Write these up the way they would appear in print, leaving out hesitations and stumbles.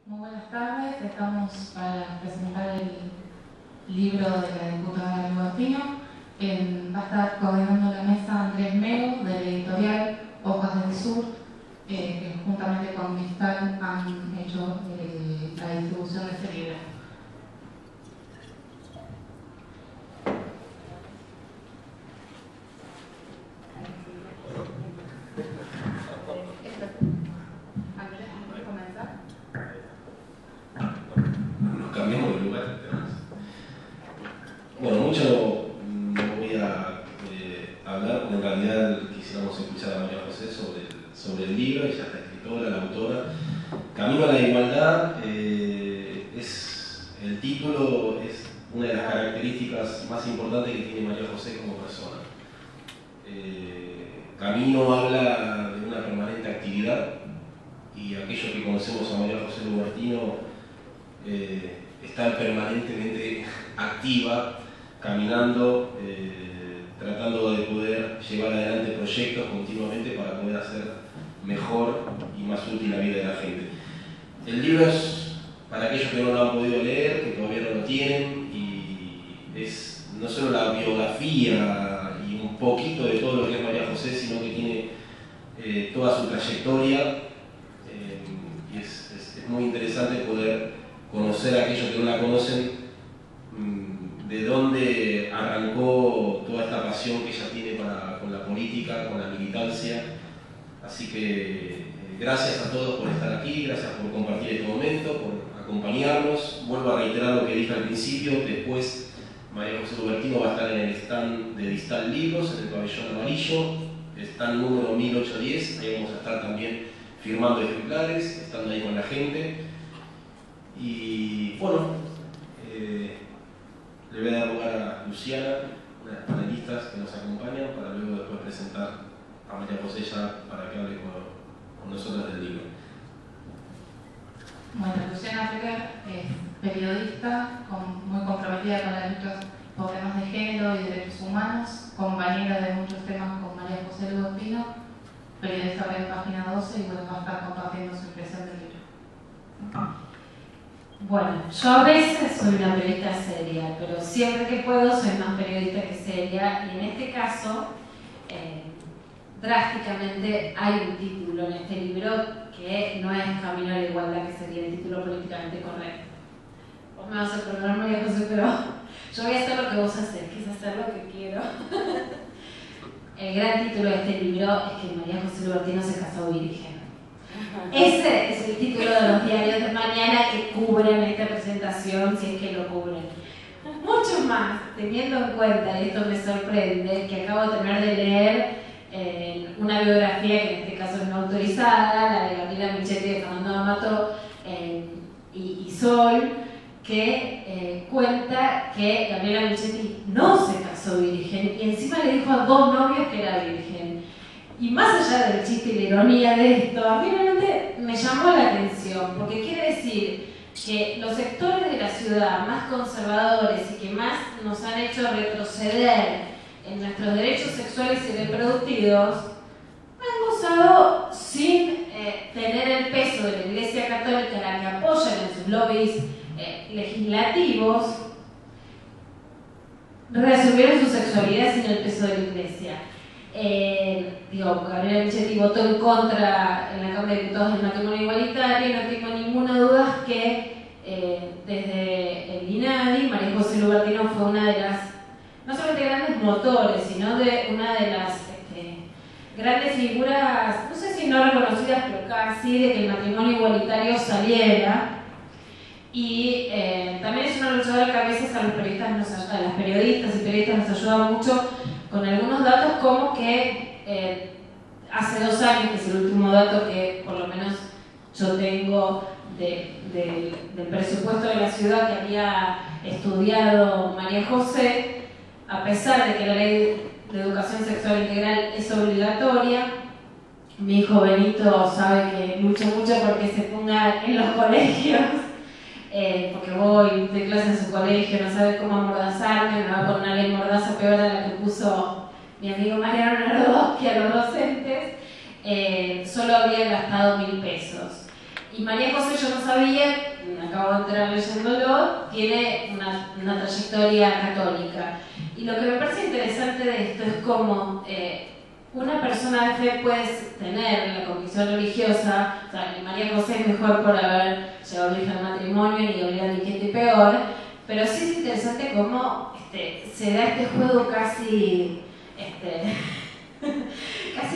Muy buenas tardes, estamos para presentar el libro de la diputada Lubertino. Va a estar coordinando la mesa Andrés Melo, de la editorial Hojas del Sur, que juntamente con Cristal han hecho la distribución de este libro. Nos cambiamos de lugar. Bueno, mucho no voy a hablar, porque en realidad quisiéramos escuchar a María José sobre el libro. Ella es la escritora, la autora. Camino a la igualdad es el título, es una de las características más importantes que tiene María José como persona. Camino habla de una permanente actividad, y aquellos que conocemos a María José Lubertino está permanentemente activa, caminando, tratando de poder llevar adelante proyectos continuamente para poder hacer mejor y más útil la vida de la gente. El libro es para aquellos que no lo han podido leer, que todavía no lo tienen, y es no solo la biografía y un poquito de todo lo que es María José, sino que tiene toda su trayectoria, y es muy interesante poder conocer a aquellos que no la conocen, de dónde arrancó toda esta pasión que ella tiene con la política, con la militancia. Así que gracias a todos por estar aquí, gracias por compartir este momento, por acompañarnos. Vuelvo a reiterar lo que dije al principio: después María José Lubertino va a estar en el stand de Distal Libros, en el pabellón amarillo, stand número 1810. Ahí vamos a estar también firmando ejemplares, estando ahí con la gente. Y bueno, le voy a dar lugar a Luciana, una de las panelistas que nos acompañan, para luego después presentar a María José ya para que hable con nosotros del libro. Bueno, Luciana Frecker es periodista, muy comprometida con la lucha por temas de género y derechos humanos, compañera de muchos temas con María José Lubertino, periodista de Página 12, y bueno, va a estar compartiendo su impresión del libro. Bueno, yo a veces soy una periodista seria, pero siempre que puedo soy más periodista que seria, y en este caso, drásticamente hay un título en este libro que no es Camino a la Igualdad, que sería el título políticamente correcto. Vos me vas a perdonar, María José, pero yo voy a hacer lo que vos haces, que es hacer lo que quiero. El gran título de este libro es que María José Lubertino se casó virgen. Ese es el título de los diarios de mañana que cubren esta presentación, si es que lo cubren. Mucho más, teniendo en cuenta, y esto me sorprende, que acabo de terminar de leer una biografía que en este caso es no autorizada, la de Gabriela Michetti, de Fernando D'Amato y Sol, que cuenta que Gabriela Michetti no se casó virgen, y encima le dijo a dos novios que era virgen. Y más allá del chiste y la ironía de esto, a mí realmente me llamó la atención, porque quiere decir que los sectores de la ciudad más conservadores y que más nos han hecho retroceder en nuestros derechos sexuales y reproductivos han gozado sin tener el peso de la Iglesia Católica, la que apoyan en sus lobbies legislativos, resolvieron su sexualidad sin el peso de la Iglesia. Gabriela Michetti votó en contra en la Cámara de Diputados del matrimonio igualitario, y no tengo ninguna duda que desde el INADI, María José Lubertino fue una de las, no solamente grandes motores, sino de una de las grandes figuras, no sé si no reconocidas, pero casi, de que el matrimonio igualitario saliera. Y también es una luchadora que a veces a las periodistas y periodistas nos ayuda mucho con algunos datos, como que hace 2 años, que es el último dato que por lo menos yo tengo del presupuesto de la ciudad que había estudiado María José, a pesar de que la ley de educación sexual integral es obligatoria, mi hijo Benito sabe que lucho mucho porque se ponga en los colegios, porque voy de clase en su colegio, no sabe cómo amordazarme, me va a poner una ley mordaza peor a la que puso mi amigo Mariano Narodowski a los docentes. Solo había gastado 1.000 pesos. Y María José, yo no sabía, acabo de entrar leyéndolo, tiene una trayectoria católica. Y lo que me parece interesante de esto es cómo una persona de fe puede tener la convicción religiosa, o sea, ni María José es mejor por haber llevado virgen al matrimonio, ni Gabriela Michetti peor, pero sí es interesante cómo se da este juego casi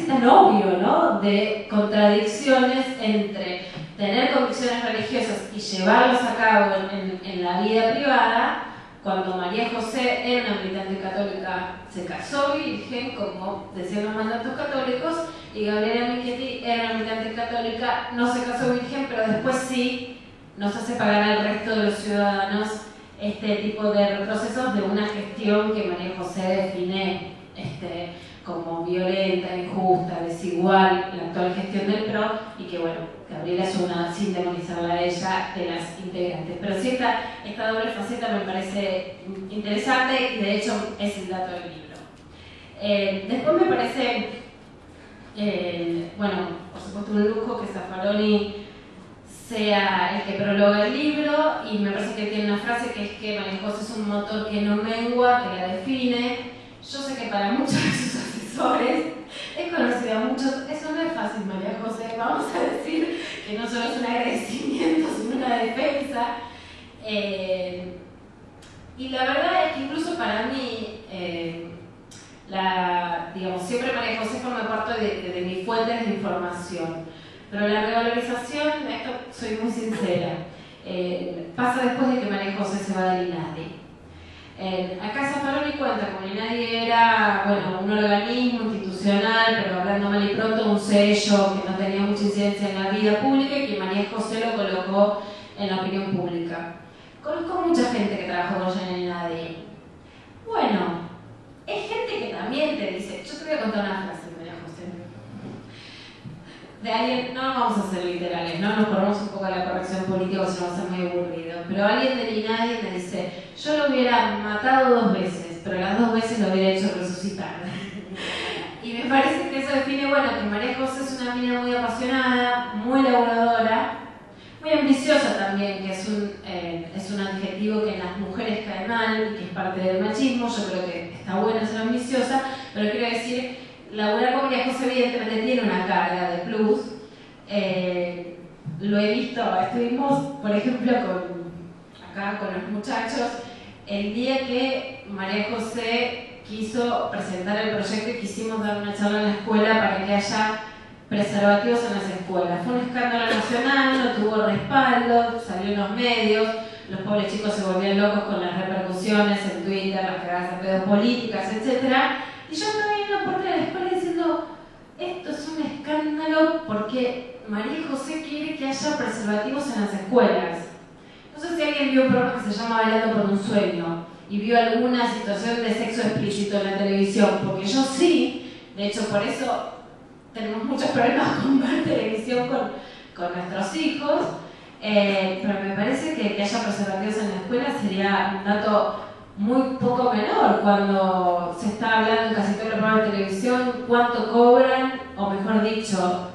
tan obvio, ¿no? De contradicciones entre tener convicciones religiosas y llevarlas a cabo en la vida privada. Cuando María José era una militante católica, se casó virgen, como decían los mandatos católicos, y Gabriela Michetti era una militante católica, no se casó virgen, pero después sí nos hace pagar al resto de los ciudadanos este tipo de retrocesos de una gestión que María José define como violenta, injusta, desigual, la actual gestión del PRO, y que bueno, Gabriela es una, sin demonizarla a ella, de las integrantes. Pero sí esta doble faceta me parece interesante y de hecho es el dato del libro. Después me parece, bueno, por supuesto un lujo que Zaffaroni sea el que prologa el libro, y me parece que tiene una frase que es que María José es un motor que no mengua, que la define. Yo sé que para muchos de sus asesores es conocido a muchos, eso no es fácil, María José, vamos a decir que no solo es un agradecimiento, sino una defensa. Y la verdad es que incluso para mí, digamos, siempre María José forma parte de mis fuentes de información, pero la revalorización, esto soy muy sincera, pasa después de que María José se va del INADI. Acá Zaffaroni cuenta como el INADI era, bueno, un organismo institucional, pero hablando mal y pronto, un sello que no tenía mucha incidencia en la vida pública y que María José lo colocó en la opinión pública. Conozco mucha gente que trabajó con ella en el INADI. Bueno, es gente que también te dice, yo te voy a contar una frase, María José, de alguien, no vamos a ser literales, no nos corremos un poco a la corrección política o se nos va a ser muy aburrido, pero alguien del INADI me dice, yo lo hubiera matado 2 veces, pero las 2 veces lo hubiera hecho resucitar. Y me parece que eso define, bueno, que María José es una mina muy apasionada, muy laburadora, muy ambiciosa también, que es un adjetivo que en las mujeres cae mal y que es parte del machismo. Yo creo que está bueno ser ambiciosa, pero quiero decir, laburar con María José evidentemente tiene una carga de plus. Lo he visto, estuvimos, por ejemplo, acá con los muchachos, el día que María José quiso presentar el proyecto y quisimos dar una charla en la escuela para que haya preservativos en las escuelas. Fue un escándalo nacional, no tuvo respaldo, salió en los medios, los pobres chicos se volvían locos con las repercusiones en Twitter, las cagadas de pedos políticas, etc. Y yo estaba en la puerta de la escuela diciendo, esto es un escándalo porque María José quiere que haya preservativos en las escuelas. No sé si alguien vio un programa que se llama Bailando por un Sueño y vio alguna situación de sexo explícito en la televisión, porque yo sí, de hecho por eso tenemos muchos problemas con ver televisión con nuestros hijos, pero me parece que haya preservativos en la escuela sería un dato muy poco menor cuando se está hablando en casi todos los programas de televisión cuánto cobran, o mejor dicho,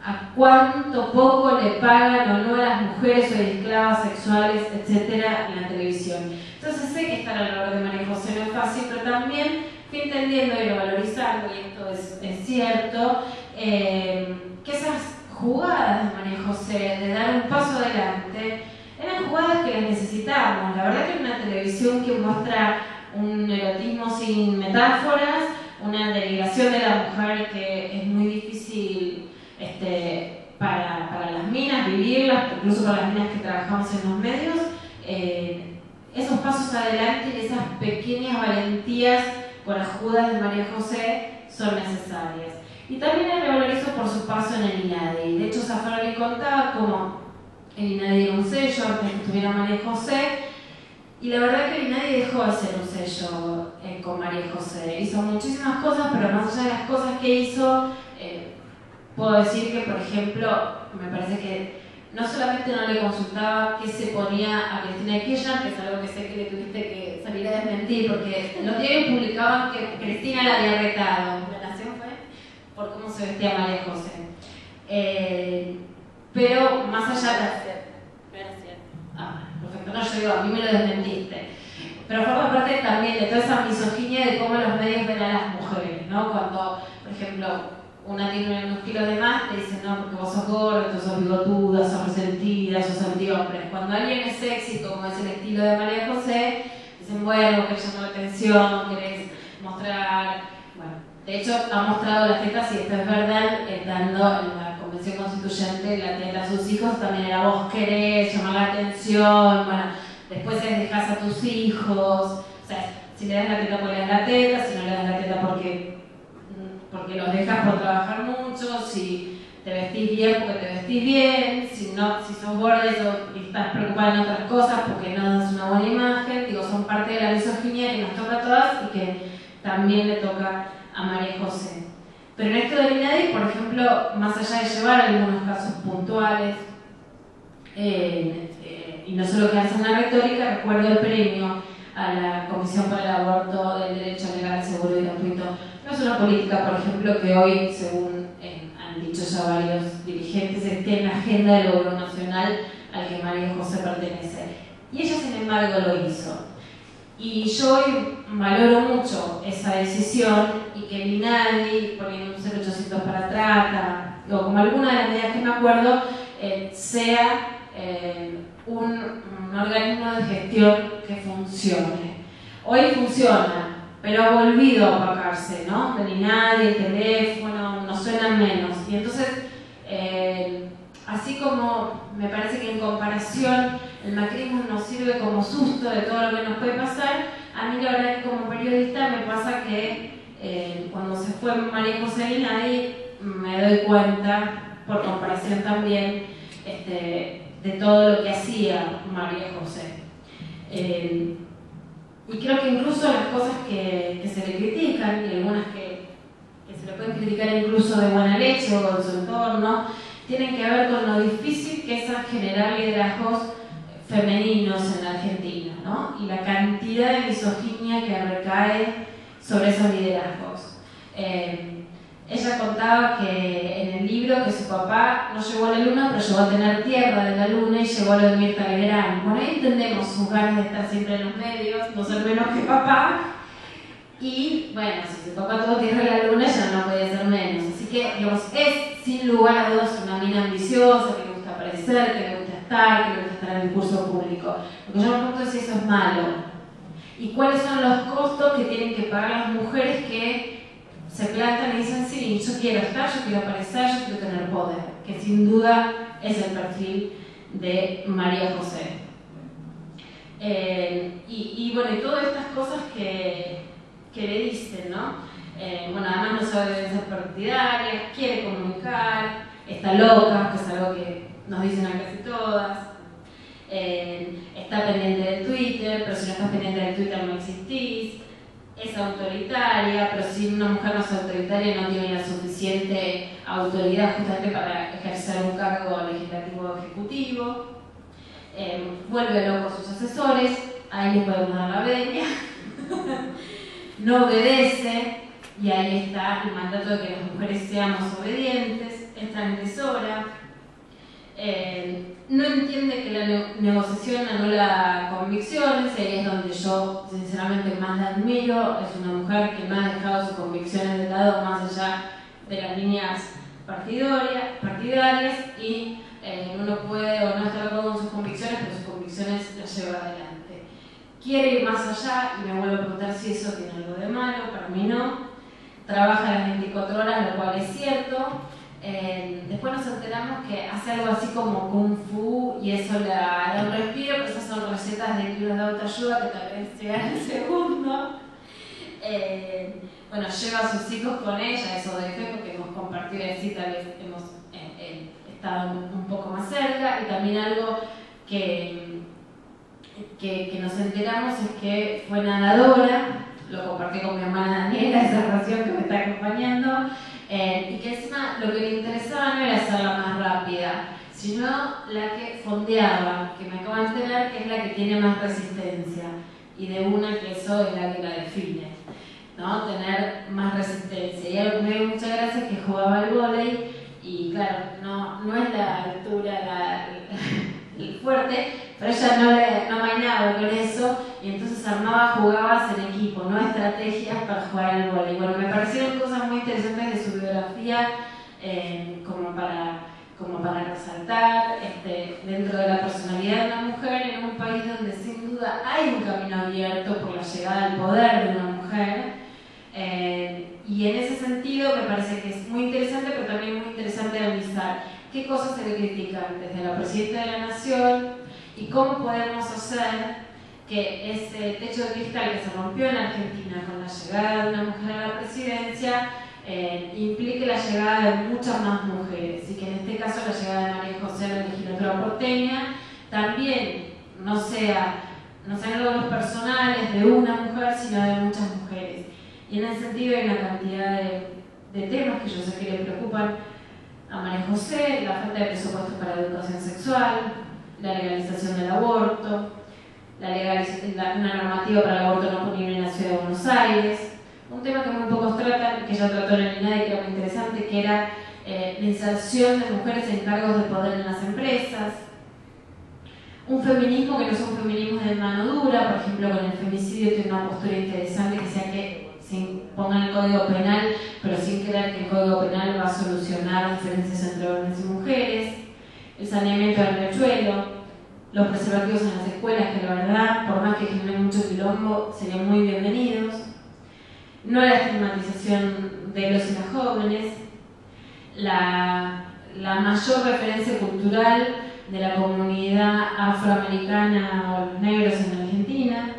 a cuánto poco le pagan o no a las mujeres o esclavas sexuales, etcétera, en la televisión. Entonces sé que estar alrededor de María José no es fácil, pero también fui entendiendo y valorizando, y esto es cierto, que esas jugadas de María José, de dar un paso adelante, eran jugadas que las necesitábamos. La verdad que una televisión que muestra un erotismo sin metáforas, una derivación de la mujer que es muy difícil para las minas vivirlas, incluso para las minas que trabajamos en los medios, esos pasos adelante y esas pequeñas valentías con las jugadas de María José son necesarias. Y también la revalorizo por su paso en el INADI. De hecho, Zaffaroni contaba como el INADI era un sello antes que estuviera María José, y la verdad que el INADI dejó de ser un sello con María José. Hizo muchísimas cosas, pero más allá de las cosas que hizo, puedo decir que, por ejemplo, me parece que no solamente no le consultaba qué se ponía a Cristina Kirchner, que es algo que sé que le tuviste que salir a desmentir, porque los diarios publicaban que Cristina la había retado. La Nación fue por cómo se vestía María José. pero más allá de... perfecto, no llegó, a mí me lo desmentiste. Pero forma parte también de toda esa misoginia de cómo los medios ven a las mujeres, ¿no? Cuando, por ejemplo, una tiene unos kilos de más, te dicen, no, porque vos sos gorda, tú sos bigotuda, sos resentida, sos antihombres. Cuando alguien es sexy, como es el estilo de María José, dicen, bueno, querés llamar la atención, querés mostrar... Bueno, de hecho, ha mostrado las tetas, y esto es verdad, dando en la Convención Constituyente la teta a sus hijos, también era vos querés llamar la atención, bueno, después es dejás a tus hijos, o sea, si le das la teta, pues le das la teta, si no le das la teta porque los dejas por trabajar mucho, si te vestís bien porque te vestís bien, si sos gorda y estás preocupada en otras cosas porque no das una buena imagen, digo, son parte de la misoginia que nos toca a todas y que también le toca a María José. Pero en esto del INADI, por ejemplo, más allá de llevar algunos casos puntuales, y no solo quedarse en la retórica, recuerdo el premio a la Comisión para el Aborto del Derecho Legal, Seguro y Gratuito. No es una política, por ejemplo, que hoy, según han dicho ya varios dirigentes, esté en la agenda del gobierno nacional al que María José pertenece. Y ella, sin embargo, lo hizo. Y yo hoy valoro mucho esa decisión y que el INADI, poniendo un 0800 para trata, o como alguna de las medidas que me acuerdo, sea un organismo de gestión que funcione. Hoy funciona, pero ha volvido a opacarse, ¿no? El INADI, el teléfono, nos suenan menos. Y entonces, así como me parece que en comparación el macrismo nos sirve como susto de todo lo que nos puede pasar, a mí la verdad es que como periodista me pasa que cuando se fue María José al INADI me doy cuenta, por comparación también, de todo lo que hacía María José. Y creo que incluso las cosas que se le critican, y algunas que se le pueden criticar incluso de buena leche o con su entorno, tienen que ver con lo difícil que es generar liderazgos femeninos en la Argentina, ¿no? Y la cantidad de misoginia que recae sobre esos liderazgos. Ella contaba que en el libro que su papá no llegó a la luna, pero llegó a tener tierra de la luna y llegó a lo de Mirta Legrand. Bueno, ahí entendemos sus ganas de estar siempre en los medios, no ser menos que papá. Y bueno, si su papá tuvo tierra de la luna, ya no podía ser menos. Así que, digamos, es sin lugar a dudas una mina ambiciosa, que le gusta aparecer, que le gusta estar, que le gusta estar en el discurso público. Lo que yo me pregunto es si eso es malo. Y cuáles son los costos que tienen que pagar las mujeres que se plantan y dicen, sí, yo quiero estar, yo quiero aparecer, yo quiero tener poder, que sin duda es el perfil de María José. Y bueno, y todas estas cosas que le dicen, ¿no? Bueno, además no sabe de ser partidaria, quiere comunicar, está loca, que es algo que nos dicen a casi todas, está pendiente de Twitter, pero si no estás pendiente de Twitter no existís. Es autoritaria, pero si una mujer no es autoritaria no tiene la suficiente autoridad justamente para ejercer un cargo legislativo o ejecutivo. Vuelve loco a sus asesores, ahí les podemos dar la venia. No obedece, y ahí está el mandato de que las mujeres seamos obedientes, es transgresora. No entiende que la negociación anula convicciones, y ahí es donde yo sinceramente más la admiro. Es una mujer que no ha dejado sus convicciones de lado más allá de las líneas partidarias y uno puede o no estar de acuerdo con sus convicciones, pero sus convicciones las lleva adelante. Quiere ir más allá y me vuelvo a preguntar si eso tiene algo de malo, para mí no. Trabaja las 24 horas, lo cual es cierto. Después nos enteramos que hace algo así como Kung Fu y eso le da un respiro, pero esas son recetas de libros de autoayuda que tal vez llegan el segundo. Bueno, lleva a sus hijos con ella, eso de fe, porque hemos compartido así, tal vez hemos estado un poco más cerca. Y también algo que nos enteramos es que fue nadadora, lo compartí con mi hermana Daniela, esa relación que me está acompañando. Y que encima lo que le interesaba no era hacerla más rápida, sino la que fondeaba, que me acabo de enterar que es la que tiene más resistencia, y de una que eso es la que la define, ¿no? Tener más resistencia. Y algo que me dio mucha gracia es que jugaba al vóley y claro, no es la altura el fuerte, pero ella no mainaba con eso, y entonces jugabas en equipo, no estrategias para jugar al vóley. Bueno, me parecieron cosas muy interesantes de su biografía, como para resaltar dentro de la personalidad de una mujer en un país donde sin duda hay un camino abierto por la llegada al poder de una mujer. Y en ese sentido me parece que es muy interesante, pero también muy interesante analizar qué cosas se le critican desde la Presidenta de la Nación y cómo podemos hacer que ese techo de cristal que se rompió en Argentina con la llegada de una mujer a la presidencia implique la llegada de muchas más mujeres, y que en este caso la llegada de María José a la legislatura porteña también no sean logros personales de una mujer, sino de muchas mujeres. Y en ese sentido hay una cantidad de temas que yo sé que le preocupan a María José: la falta de presupuesto para la educación sexual, la legalización del aborto, una normativa para el aborto no punible en la ciudad de Buenos Aires, un tema que muy pocos tratan, que ella trató en el INADI, que era muy interesante, que era la inserción de mujeres en cargos de poder en las empresas, un feminismo que no es un feminismo de mano dura, por ejemplo con el femicidio tiene una postura interesante, que sea que se ponga en el Código Penal, pero sin creer que el Código Penal va a solucionar diferencias entre hombres y mujeres, el saneamiento del riachuelo, los preservativos en las escuelas, que la verdad, por más que generen mucho quilombo, serían muy bienvenidos, no la estigmatización de los y las jóvenes, la mayor referencia cultural de la comunidad afroamericana o los negros en Argentina,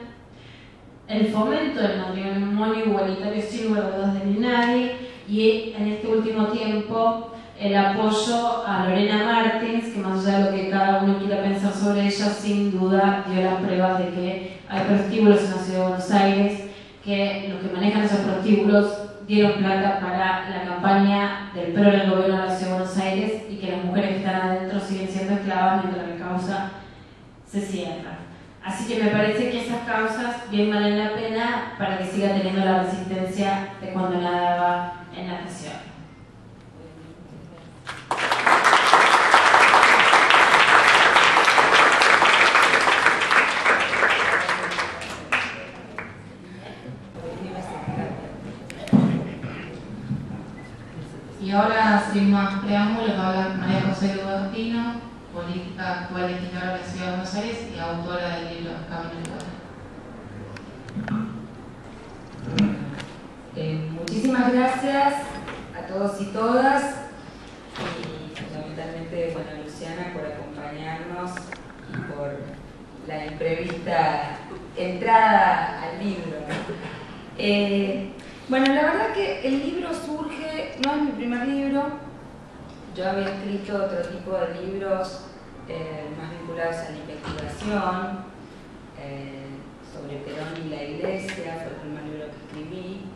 el fomento del matrimonio igualitario sin lugar a dudas del INADI, y en este último tiempo el apoyo a Lorena Martins, que más allá de lo que cada uno quiera pensar sobre ella, sin duda dio las pruebas de que hay prostíbulos en la ciudad de Buenos Aires, que los que manejan esos prostíbulos dieron plata para la campaña del PRO en el gobierno de la ciudad de Buenos Aires, y que las mujeres que están adentro siguen siendo esclavas mientras la causa se cierra. Así que me parece que esas causas bien valen la pena para que siga teniendo la resistencia de cuando nadaba en natación. Y ahora, sin más preámbulos, va a hablar María José Dubertino, política actual legisladora de la Ciudad de Buenos Aires y autora del libro Camino al Poder. Muchísimas gracias a todos y todas, y fundamentalmente a Luciana por acompañarnos y por la imprevista entrada al libro. Bueno, la verdad que el libro surge, no es mi primer libro, yo había escrito otro tipo de libros más vinculados a la investigación, sobre Perón y la Iglesia, fue el primer libro que escribí,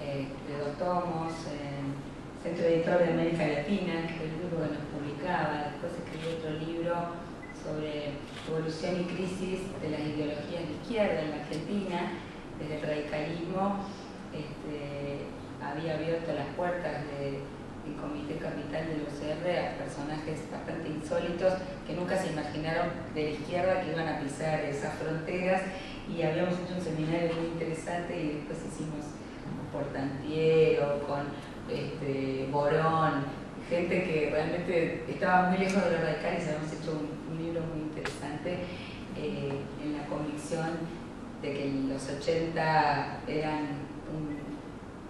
de 2 tomos, Centro Editor de América Latina, que fue el único que nos publicaba. Después escribí otro libro sobre evolución y crisis de las ideologías de izquierda en la Argentina, desde el radicalismo. Había abierto las puertas del Comité Capital del UCR a personajes bastante insólitos que nunca se imaginaron de la izquierda que iban a pisar esas fronteras, y habíamos hecho un seminario muy interesante, y después hicimos con Portantiero, con Borón, gente que realmente estaba muy lejos de los radicales. Habíamos hecho un libro muy interesante en la convicción de que los 80 eran un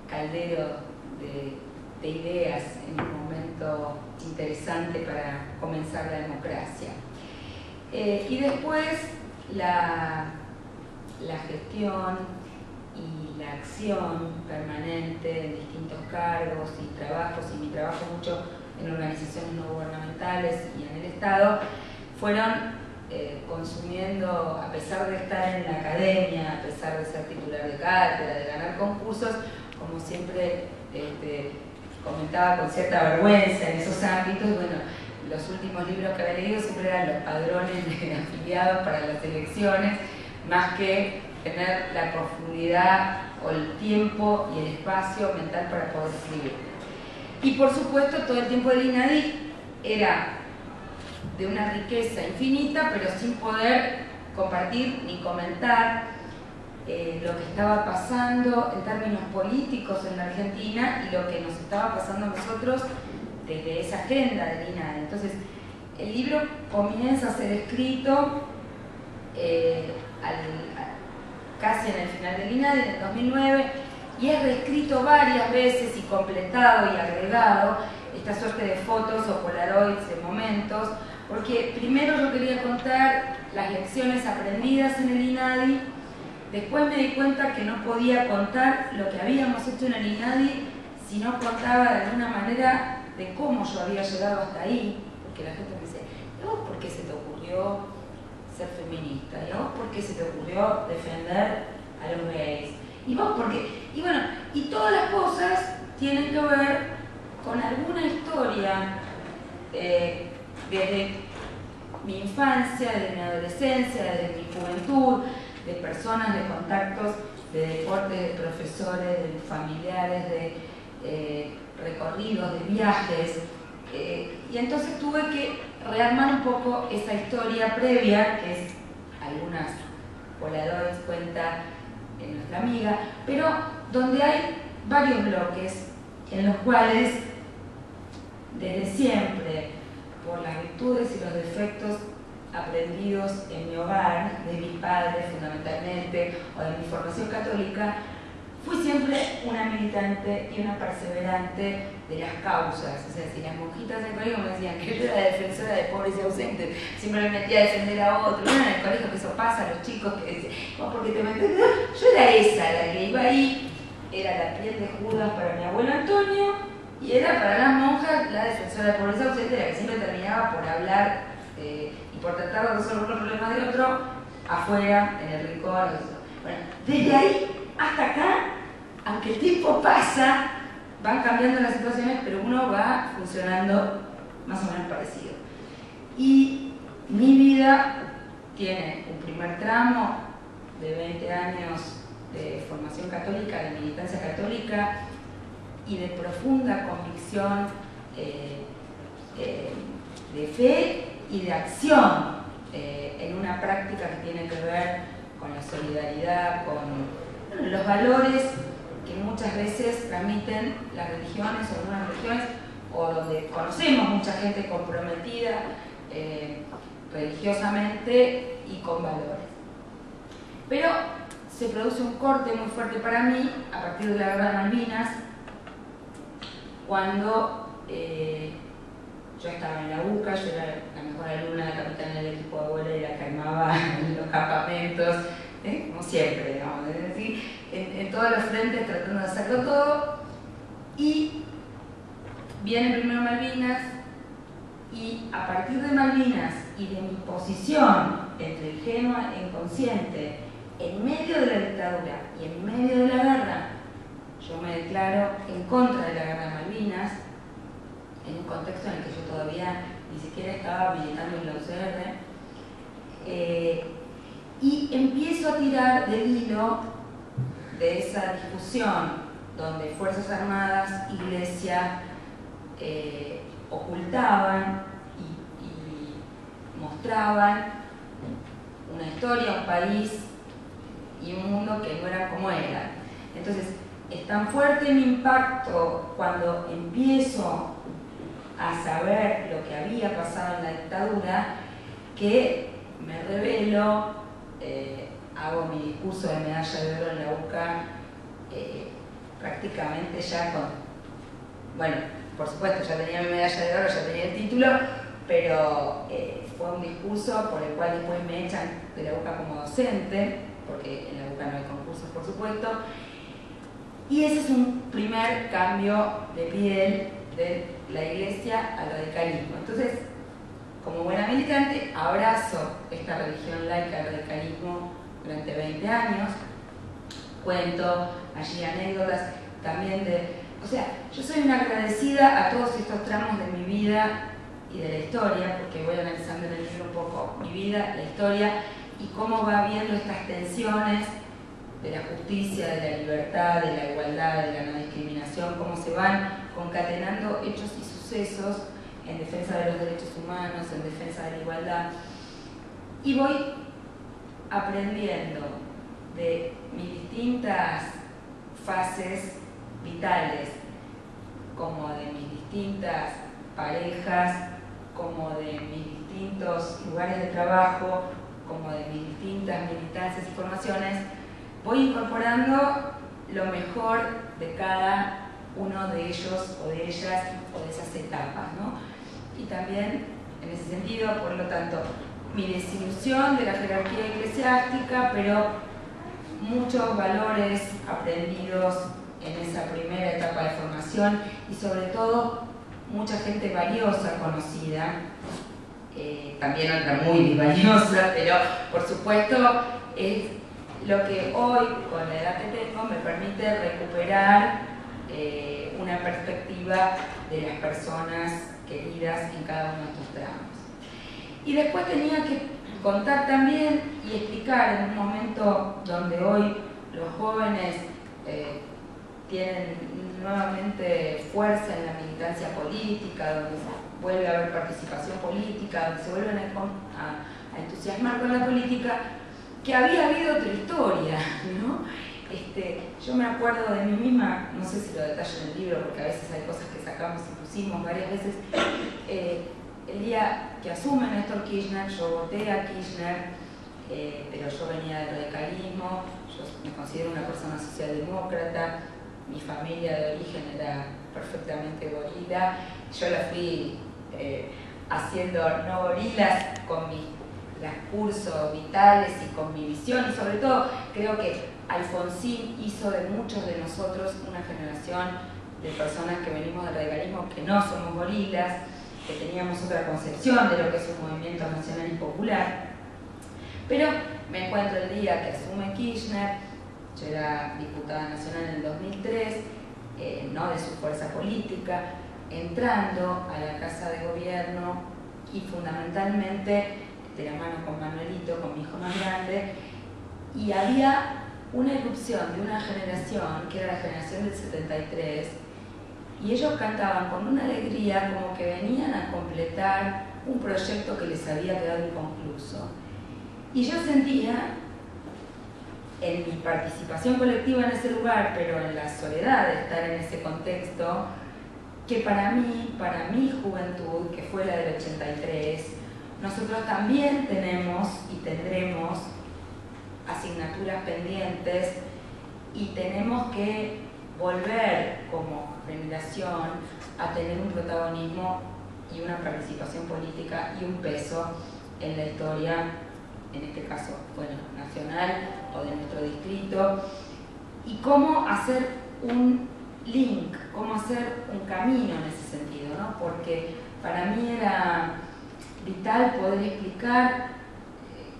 caldero de ideas en un momento interesante para comenzar la democracia. Y después la gestión y la acción permanente en distintos cargos y trabajos, y mi trabajo mucho en organizaciones no gubernamentales y en el Estado, fueron consumiendo, a pesar de estar en la academia, a pesar de ser titular de cátedra, de ganar concursos, como siempre comentaba con cierta vergüenza en esos ámbitos. Bueno, los últimos libros que había leído siempre eran los padrones de afiliados para las elecciones, más que tener la profundidad o el tiempo y el espacio mental para poder escribir. Y por supuesto todo el tiempo del INADI era de una riqueza infinita, pero sin poder compartir ni comentar lo que estaba pasando en términos políticos en la Argentina y lo que nos estaba pasando a nosotros desde esa agenda del INADI. Entonces, el libro comienza a ser escrito casi en el final del INADI, en el 2009, y es reescrito varias veces y completado y agregado, esta suerte de fotos o polaroids de momentos, porque primero yo quería contar las lecciones aprendidas en el INADI, después me di cuenta que no podía contar lo que habíamos hecho en el INADI si no contaba de alguna manera de cómo yo había llegado hasta ahí, porque la gente me dice, ¿y vos por qué se te ocurrió ser feminista? ¿Y a vos por qué se te ocurrió defender a los gays? ¿Y vos por qué? Y bueno, y todas las cosas tienen que ver con alguna historia desde mi infancia, desde mi adolescencia, desde mi juventud, de personas, de contactos, de deportes, de profesores, de familiares, de recorridos, de viajes. Y entonces tuve que rearmar un poco esa historia previa, que es algunas polaroids cuenta nuestra amiga, pero donde hay varios bloques en los cuales desde siempre, por las virtudes y los defectos aprendidos en mi hogar, de mis padres fundamentalmente, o de mi formación católica, fui siempre una militante y una perseverante de las causas. O sea, si las monjitas del colegio me decían que yo era defensora de pobres y ausentes, siempre me metía a defender a otro. Bueno, en el colegio que eso pasa, los chicos que dicen, oh, porque te metes. Yo era esa, la que iba ahí, era la piel de Judas para mi abuelo Antonio, y era para las monjas la defensora de pobres y ausentes, la que siempre terminaba por hablar y por tratar de resolver los problemas del otro afuera, en el rincón. Bueno, desde ahí hasta acá, aunque el tiempo pasa, van cambiando las situaciones, pero uno va funcionando más o menos parecido. Y mi vida tiene un primer tramo de 20 años de formación católica, de militancia católica y de profunda convicción de fe y de acción en una práctica que tiene que ver con la solidaridad, con los valores que muchas veces transmiten las religiones o algunas religiones, o donde conocemos mucha gente comprometida religiosamente y con valores. Pero se produce un corte muy fuerte para mí a partir de la Guerra de Malvinas, cuando yo estaba en la UCA, yo era la mejor alumna, la capitana del equipo de vuelo y la que armaba en los campamentos, como siempre, digamos, es decir, en todos los frentes tratando de hacerlo todo. Y viene primero Malvinas, y a partir de Malvinas y de mi posición entre ingenua e inconsciente, en medio de la dictadura y en medio de la guerra, yo me declaro en contra de la guerra de Malvinas, en un contexto en el que yo todavía ni siquiera estaba militando en la UCR, y empiezo a tirar del hilo de esa discusión donde Fuerzas Armadas, Iglesia, ocultaban y mostraban una historia, un país y un mundo que no era como era. Entonces, es tan fuerte mi impacto cuando empiezo a saber lo que había pasado en la dictadura, que me revelo, hago mi discurso de medalla de oro en la UCA prácticamente ya con, bueno, por supuesto ya tenía mi medalla de oro, ya tenía el título, pero fue un discurso por el cual después me echan de la UCA como docente, porque en la UCA no hay concursos, por supuesto, y ese es un primer cambio de piel de la Iglesia al radicalismo. Entonces, como buena militante, abrazo esta religión laica, el radicalismo, durante 20 años. Cuento allí anécdotas también de... O sea, yo soy una agradecida a todos estos tramos de mi vida y de la historia, porque voy analizando en el libro un poco mi vida, la historia, y cómo va habiendo estas tensiones de la justicia, de la libertad, de la igualdad, de la no discriminación, cómo se van concatenando hechos y sucesos en defensa de los derechos humanos, en defensa de la igualdad. Y voy aprendiendo de mis distintas fases vitales, como de mis distintas parejas, como de mis distintos lugares de trabajo, como de mis distintas militancias y formaciones, voy incorporando lo mejor de cada uno de ellos o de ellas o de esas etapas, ¿no? Y también, en ese sentido, por lo tanto, mi desilusión de la jerarquía eclesiástica, pero muchos valores aprendidos en esa primera etapa de formación y sobre todo mucha gente valiosa conocida, también otra muy valiosa, pero por supuesto es lo que hoy, con la edad que tengo, me permite recuperar una perspectiva de las personas queridas en cada uno de estos tramos. Y después tenía que contar también y explicar en un momento donde hoy los jóvenes tienen nuevamente fuerza en la militancia política, donde vuelve a haber participación política, donde se vuelven a entusiasmar con la política, que había habido otra historia, ¿no? Yo me acuerdo de mí misma, no sé si lo detallo en el libro, porque a veces hay cosas que sacamos y pusimos varias veces. El día que asume Néstor Kirchner, yo voté a Kirchner, pero yo venía del radicalismo, yo me considero una persona socialdemócrata, mi familia de origen era perfectamente gorila, yo la fui haciendo no gorilas con mis cursos vitales y con mi visión, y sobre todo creo que Alfonsín hizo de muchos de nosotros una generación de personas que venimos del radicalismo que no somos gorilas, que teníamos otra concepción de lo que es un movimiento nacional y popular. Pero me encuentro el día que asume Kirchner, yo era diputada nacional en el 2003, no de su fuerza política, entrando a la Casa de Gobierno y fundamentalmente de la mano con Manuelito, con mi hijo más grande, y había una erupción de una generación que era la generación del 73, y ellos cantaban con una alegría como que venían a completar un proyecto que les había quedado inconcluso. Y yo sentía, en mi participación colectiva en ese lugar, pero en la soledad de estar en ese contexto, que para mí, para mi juventud, que fue la del 83, nosotros también tenemos y tendremos asignaturas pendientes y tenemos que volver como generación a tener un protagonismo y una participación política y un peso en la historia, en este caso, bueno, nacional o de nuestro distrito, y cómo hacer un link, cómo hacer un camino en ese sentido, ¿no? Porque para mí era vital poder explicar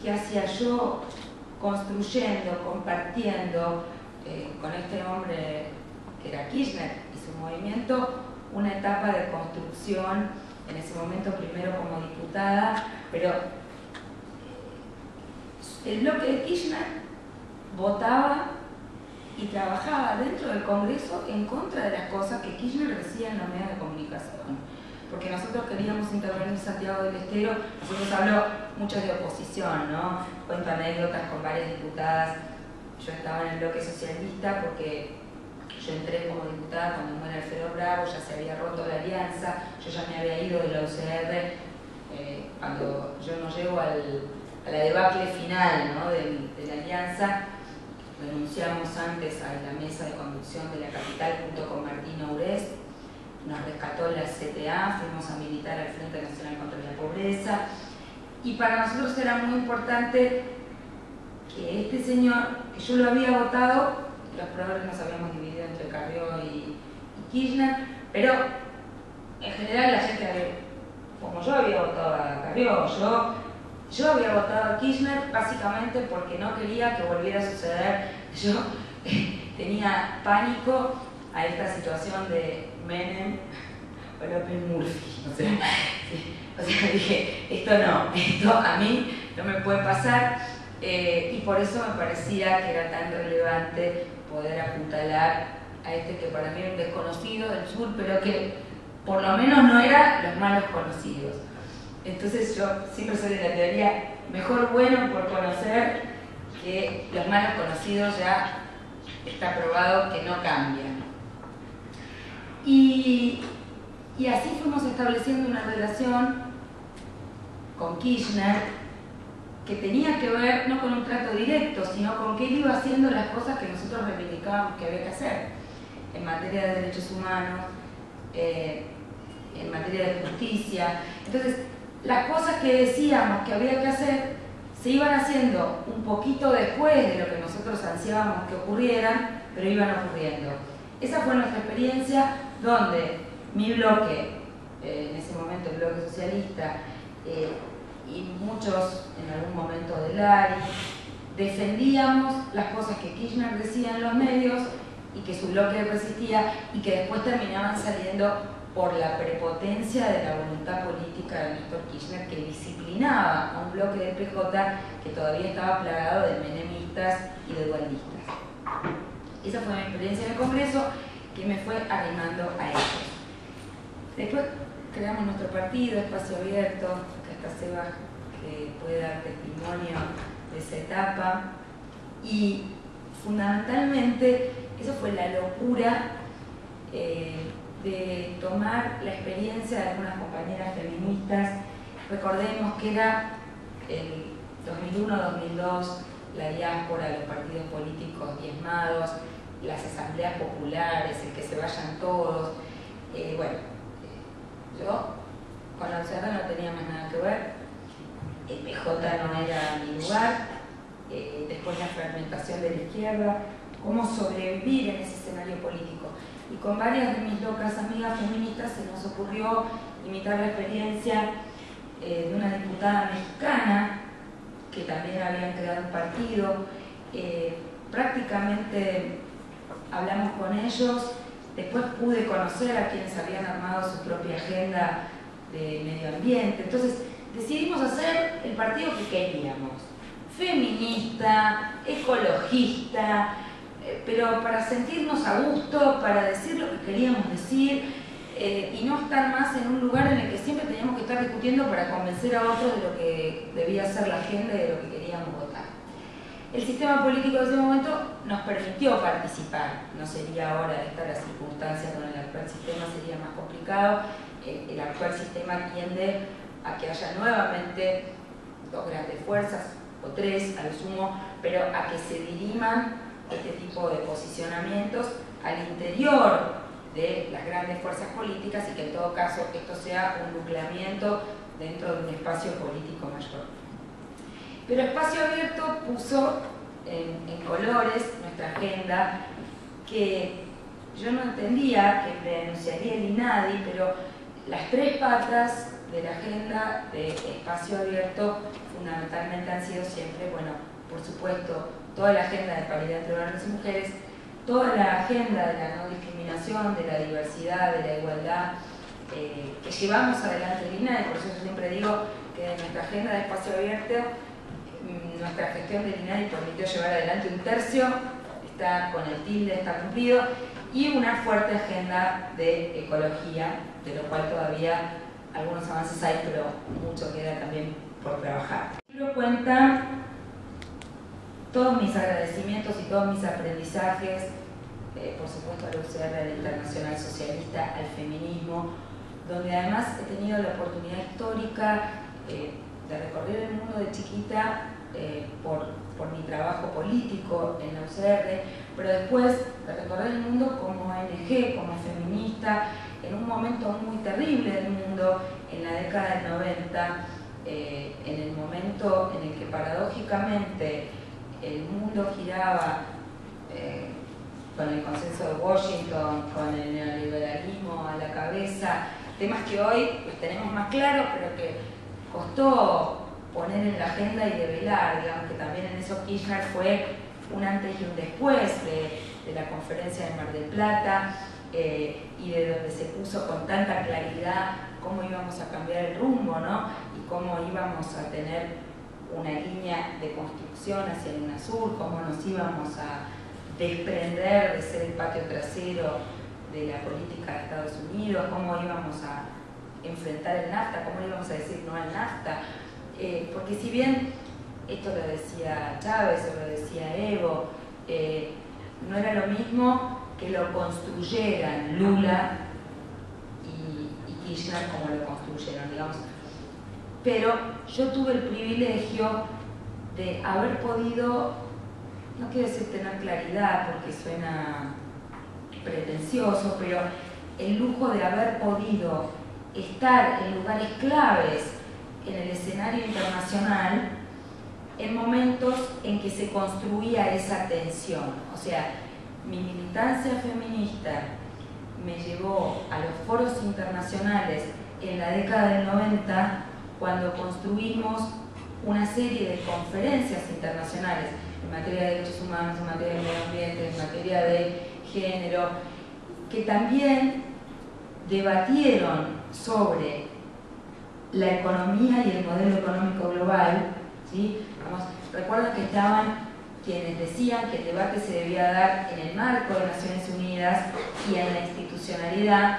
qué hacía yo construyendo, compartiendo con este hombre que era Kirchner y su movimiento, una etapa de construcción, en ese momento primero como diputada, pero el bloque de Kirchner votaba y trabajaba dentro del Congreso en contra de las cosas que Kirchner decía en los medios de comunicación. Porque nosotros queríamos intervenir en Santiago del Estero, nosotros habló mucho de oposición, ¿no? Cuento anécdotas con varias diputadas. Yo estaba en el bloque socialista porque yo entré como diputada cuando muere Alfredo Bravo, ya se había roto la alianza, yo ya me había ido de la UCR cuando yo no llego a la debacle final, ¿no? de la alianza. Renunciamos antes a la mesa de conducción de la capital junto con Martín Aurés, nos rescató la CTA, fuimos a militar al Frente Nacional contra la Pobreza, y para nosotros era muy importante que este señor, que yo lo había votado, los proveedores nos habíamos dividido entre Carrió y Kirchner, pero en general la gente, como yo había votado a Carrió, yo había votado a Kirchner básicamente porque no quería que volviera a suceder. Yo tenía pánico a esta situación de Menem o López Murphy. O sea, dije, esto a mí no me puede pasar, y por eso me parecía que era tan relevante poder apuntalar a este que para mí era un desconocido del sur, pero que por lo menos no era los malos conocidos. Entonces yo siempre soy de la teoría, mejor bueno por conocer que los malos conocidos, ya está probado que no cambian. Y así fuimos estableciendo una relación con Kirchner que tenía que ver no con un trato directo, sino con que él iba haciendo las cosas que nosotros reivindicábamos que había que hacer en materia de derechos humanos, en materia de justicia. Entonces, las cosas que decíamos que había que hacer se iban haciendo un poquito después de lo que nosotros ansiábamos que ocurrieran, pero iban ocurriendo. Esa fue nuestra experiencia, donde mi bloque, en ese momento el bloque socialista, y muchos en algún momento del ARI, defendíamos las cosas que Kirchner decía en los medios y que su bloque resistía, y que después terminaban saliendo por la prepotencia de la voluntad política de Néstor Kirchner, que disciplinaba a un bloque del PJ que todavía estaba plagado de menemistas y de dualdistas. Esa fue mi experiencia en el Congreso, que me fue arrimando a ellos. Después creamos nuestro partido, Espacio Abierto, acá está Seba, que puede dar testimonio de esa etapa, y fundamentalmente eso fue la locura de tomar la experiencia de algunas compañeras feministas. Recordemos que era el 2001-2002, la diáspora, los partidos políticos diezmados, las asambleas populares, el que se vayan todos. Yo con la UCR no tenía más nada que ver, el PJ no era mi lugar, después la fragmentación de la izquierda, cómo sobrevivir en ese escenario político. Y con varias de mis locas amigas feministas se nos ocurrió imitar la experiencia de una diputada mexicana que también habían creado un partido. Prácticamente hablamos con ellos, después pude conocer a quienes habían armado su propia agenda de medio ambiente. Entonces decidimos hacer el partido que queríamos, feminista, ecologista, pero para sentirnos a gusto, para decir lo que queríamos decir, y no estar más en un lugar en el que siempre teníamos que estar discutiendo para convencer a otros de lo que debía ser la agenda y de lo que queríamos votar. El sistema político de ese momento nos permitió participar, no sería ahora esta la circunstancia con el actual sistema, sería más complicado. El actual sistema tiende a que haya nuevamente dos grandes fuerzas, o tres a lo sumo, pero a que se diriman este tipo de posicionamientos al interior de las grandes fuerzas políticas, y que en todo caso esto sea un nucleamiento dentro de un espacio político mayor. Pero Espacio Abierto puso en colores nuestra agenda, que yo no entendía, que denunciaría el INADI, pero las tres patas de la agenda de Espacio Abierto fundamentalmente han sido siempre, bueno, por supuesto, toda la agenda de paridad entre varones y mujeres, toda la agenda de la no discriminación, de la diversidad, de la igualdad, que llevamos adelante el INADI. Por eso yo siempre digo que en nuestra agenda de Espacio Abierto, nuestra gestión del INADI permitió llevar adelante un tercio, está con el tilde, está cumplido, y una fuerte agenda de ecología, de lo cual todavía algunos avances hay, pero mucho queda también por trabajar. Quiero cuenta todos mis agradecimientos y todos mis aprendizajes, por supuesto a la UCR, a la Internacional Socialista, al feminismo, donde además he tenido la oportunidad histórica de recorrer el mundo de chiquita por mi trabajo político en la UCR, pero después de recorrer el mundo como ONG, como feminista, en un momento muy terrible del mundo, en la década del 90, en el momento en el que paradójicamente el mundo giraba con el consenso de Washington, con el neoliberalismo a la cabeza, temas que hoy los tenemos más claros, pero que costó poner en la agenda y develar. Digamos que también en eso Kirchner fue un antes y un después de la conferencia de Mar del Plata, y de donde se puso con tanta claridad cómo íbamos a cambiar el rumbo, ¿no? Y cómo íbamos a tener una línea de construcción hacia el UNASUR, cómo nos íbamos a desprender de ser el patio trasero de la política de Estados Unidos, cómo íbamos a enfrentar el NAFTA, cómo íbamos a decir no al NAFTA, porque si bien esto lo decía Chávez o lo decía Evo, no era lo mismo que lo construyeran Lula y Kirchner como lo construyeron, digamos. Pero yo tuve el privilegio de haber podido, no quiero decir tener claridad porque suena pretencioso, pero el lujo de haber podido estar en lugares claves en el escenario internacional en momentos en que se construía esa tensión. O sea, mi militancia feminista me llevó a los foros internacionales en la década del 90, cuando construimos una serie de conferencias internacionales en materia de derechos humanos, en materia de medio ambiente, en materia de género, que también debatieron sobre la economía y el modelo económico global, ¿sí? Recuerdo que estaban quienes decían que el debate se debía dar en el marco de Naciones Unidas y en la institucionalidad,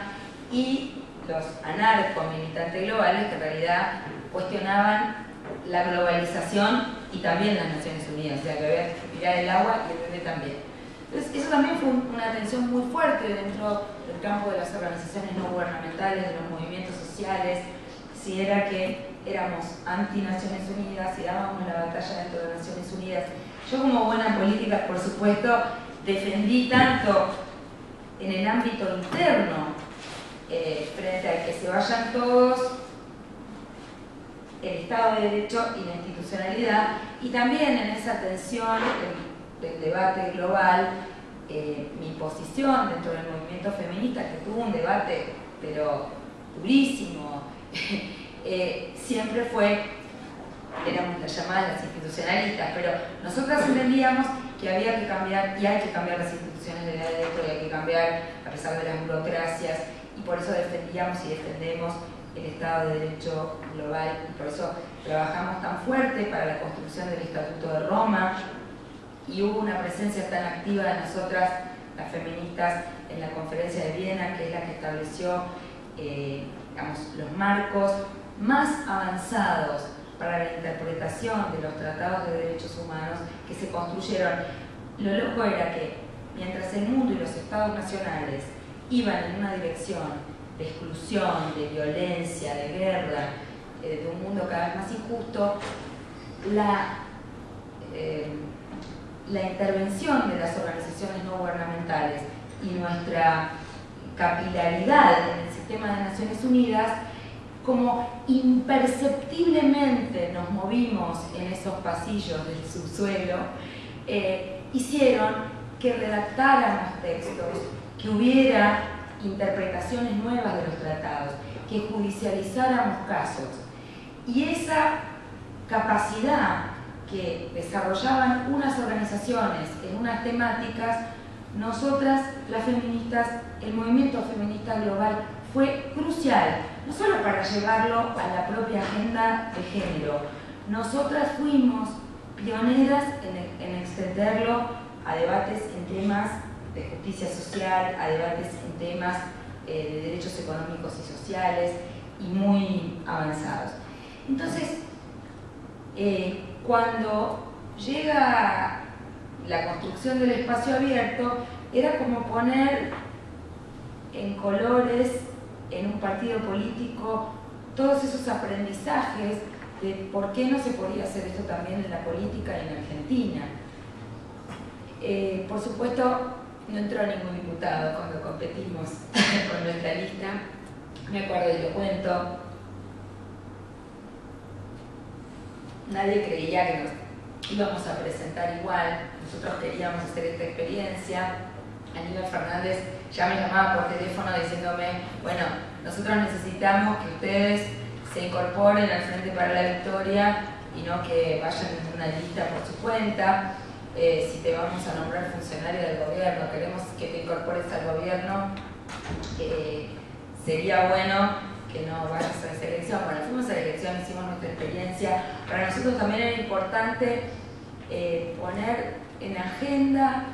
y los anarcomilitantes globales que en realidad cuestionaban la globalización y también las Naciones Unidas, o sea que había que tirar el agua y el bebé también. Entonces eso también fue una tensión muy fuerte dentro del campo de las organizaciones no gubernamentales, de los movimientos sociales, si era que éramos anti-Naciones Unidas y dábamos la batalla dentro de Naciones Unidas. Yo como buena política, por supuesto, defendí tanto en el ámbito interno, frente a que se vayan todos, el Estado de Derecho y la institucionalidad, y también en esa tensión del debate global, mi posición dentro del movimiento feminista, que tuvo un debate pero durísimo, siempre fue, éramos las llamadas las institucionalistas, pero nosotras entendíamos que había que cambiar, y hay que cambiar las instituciones de derecho, y hay que cambiar a pesar de las burocracias, y por eso defendíamos y defendemos el Estado de Derecho global, y por eso trabajamos tan fuerte para la construcción del Estatuto de Roma, y hubo una presencia tan activa de nosotras, las feministas, en la Conferencia de Viena, que es la que estableció digamos, los marcos más avanzados para la interpretación de los tratados de derechos humanos que se construyeron. Lo loco era que mientras el mundo y los estados nacionales iban en una dirección de exclusión, de violencia, de guerra, de un mundo cada vez más injusto, la intervención de las organizaciones no gubernamentales y nuestra capilaridad en el sistema de Naciones Unidas, como imperceptiblemente nos movimos en esos pasillos del subsuelo, hicieron que redactáramos textos, que hubiera interpretaciones nuevas de los tratados, que judicializáramos casos. Y esa capacidad que desarrollaban unas organizaciones en unas temáticas, nosotras, las feministas, el movimiento feminista global fue crucial, no solo para llevarlo a la propia agenda de género. Nosotras fuimos pioneras en extenderlo a debates en temas de justicia social, a debates en temas de derechos económicos y sociales, y muy avanzados. Entonces, cuando llega la construcción del espacio abierto, era como poner en colores en un partido político todos esos aprendizajes de por qué no se podía hacer esto también en la política y en Argentina. Por supuesto, no entró ningún diputado cuando competimos con nuestra lista. Me acuerdo y lo cuento. Nadie creía que nos íbamos a presentar igual. Nosotros queríamos hacer esta experiencia. Aníbal Fernández ya me llamaba por teléfono diciéndome, bueno, nosotros necesitamos que ustedes se incorporen al Frente para la Victoria y no que vayan en una lista por su cuenta. Si te vamos a nombrar funcionario del gobierno, queremos que te incorpores al gobierno, sería bueno que no vayas a esa elección. Bueno, fuimos a la elección, hicimos nuestra experiencia. Para nosotros también era importante poner en agenda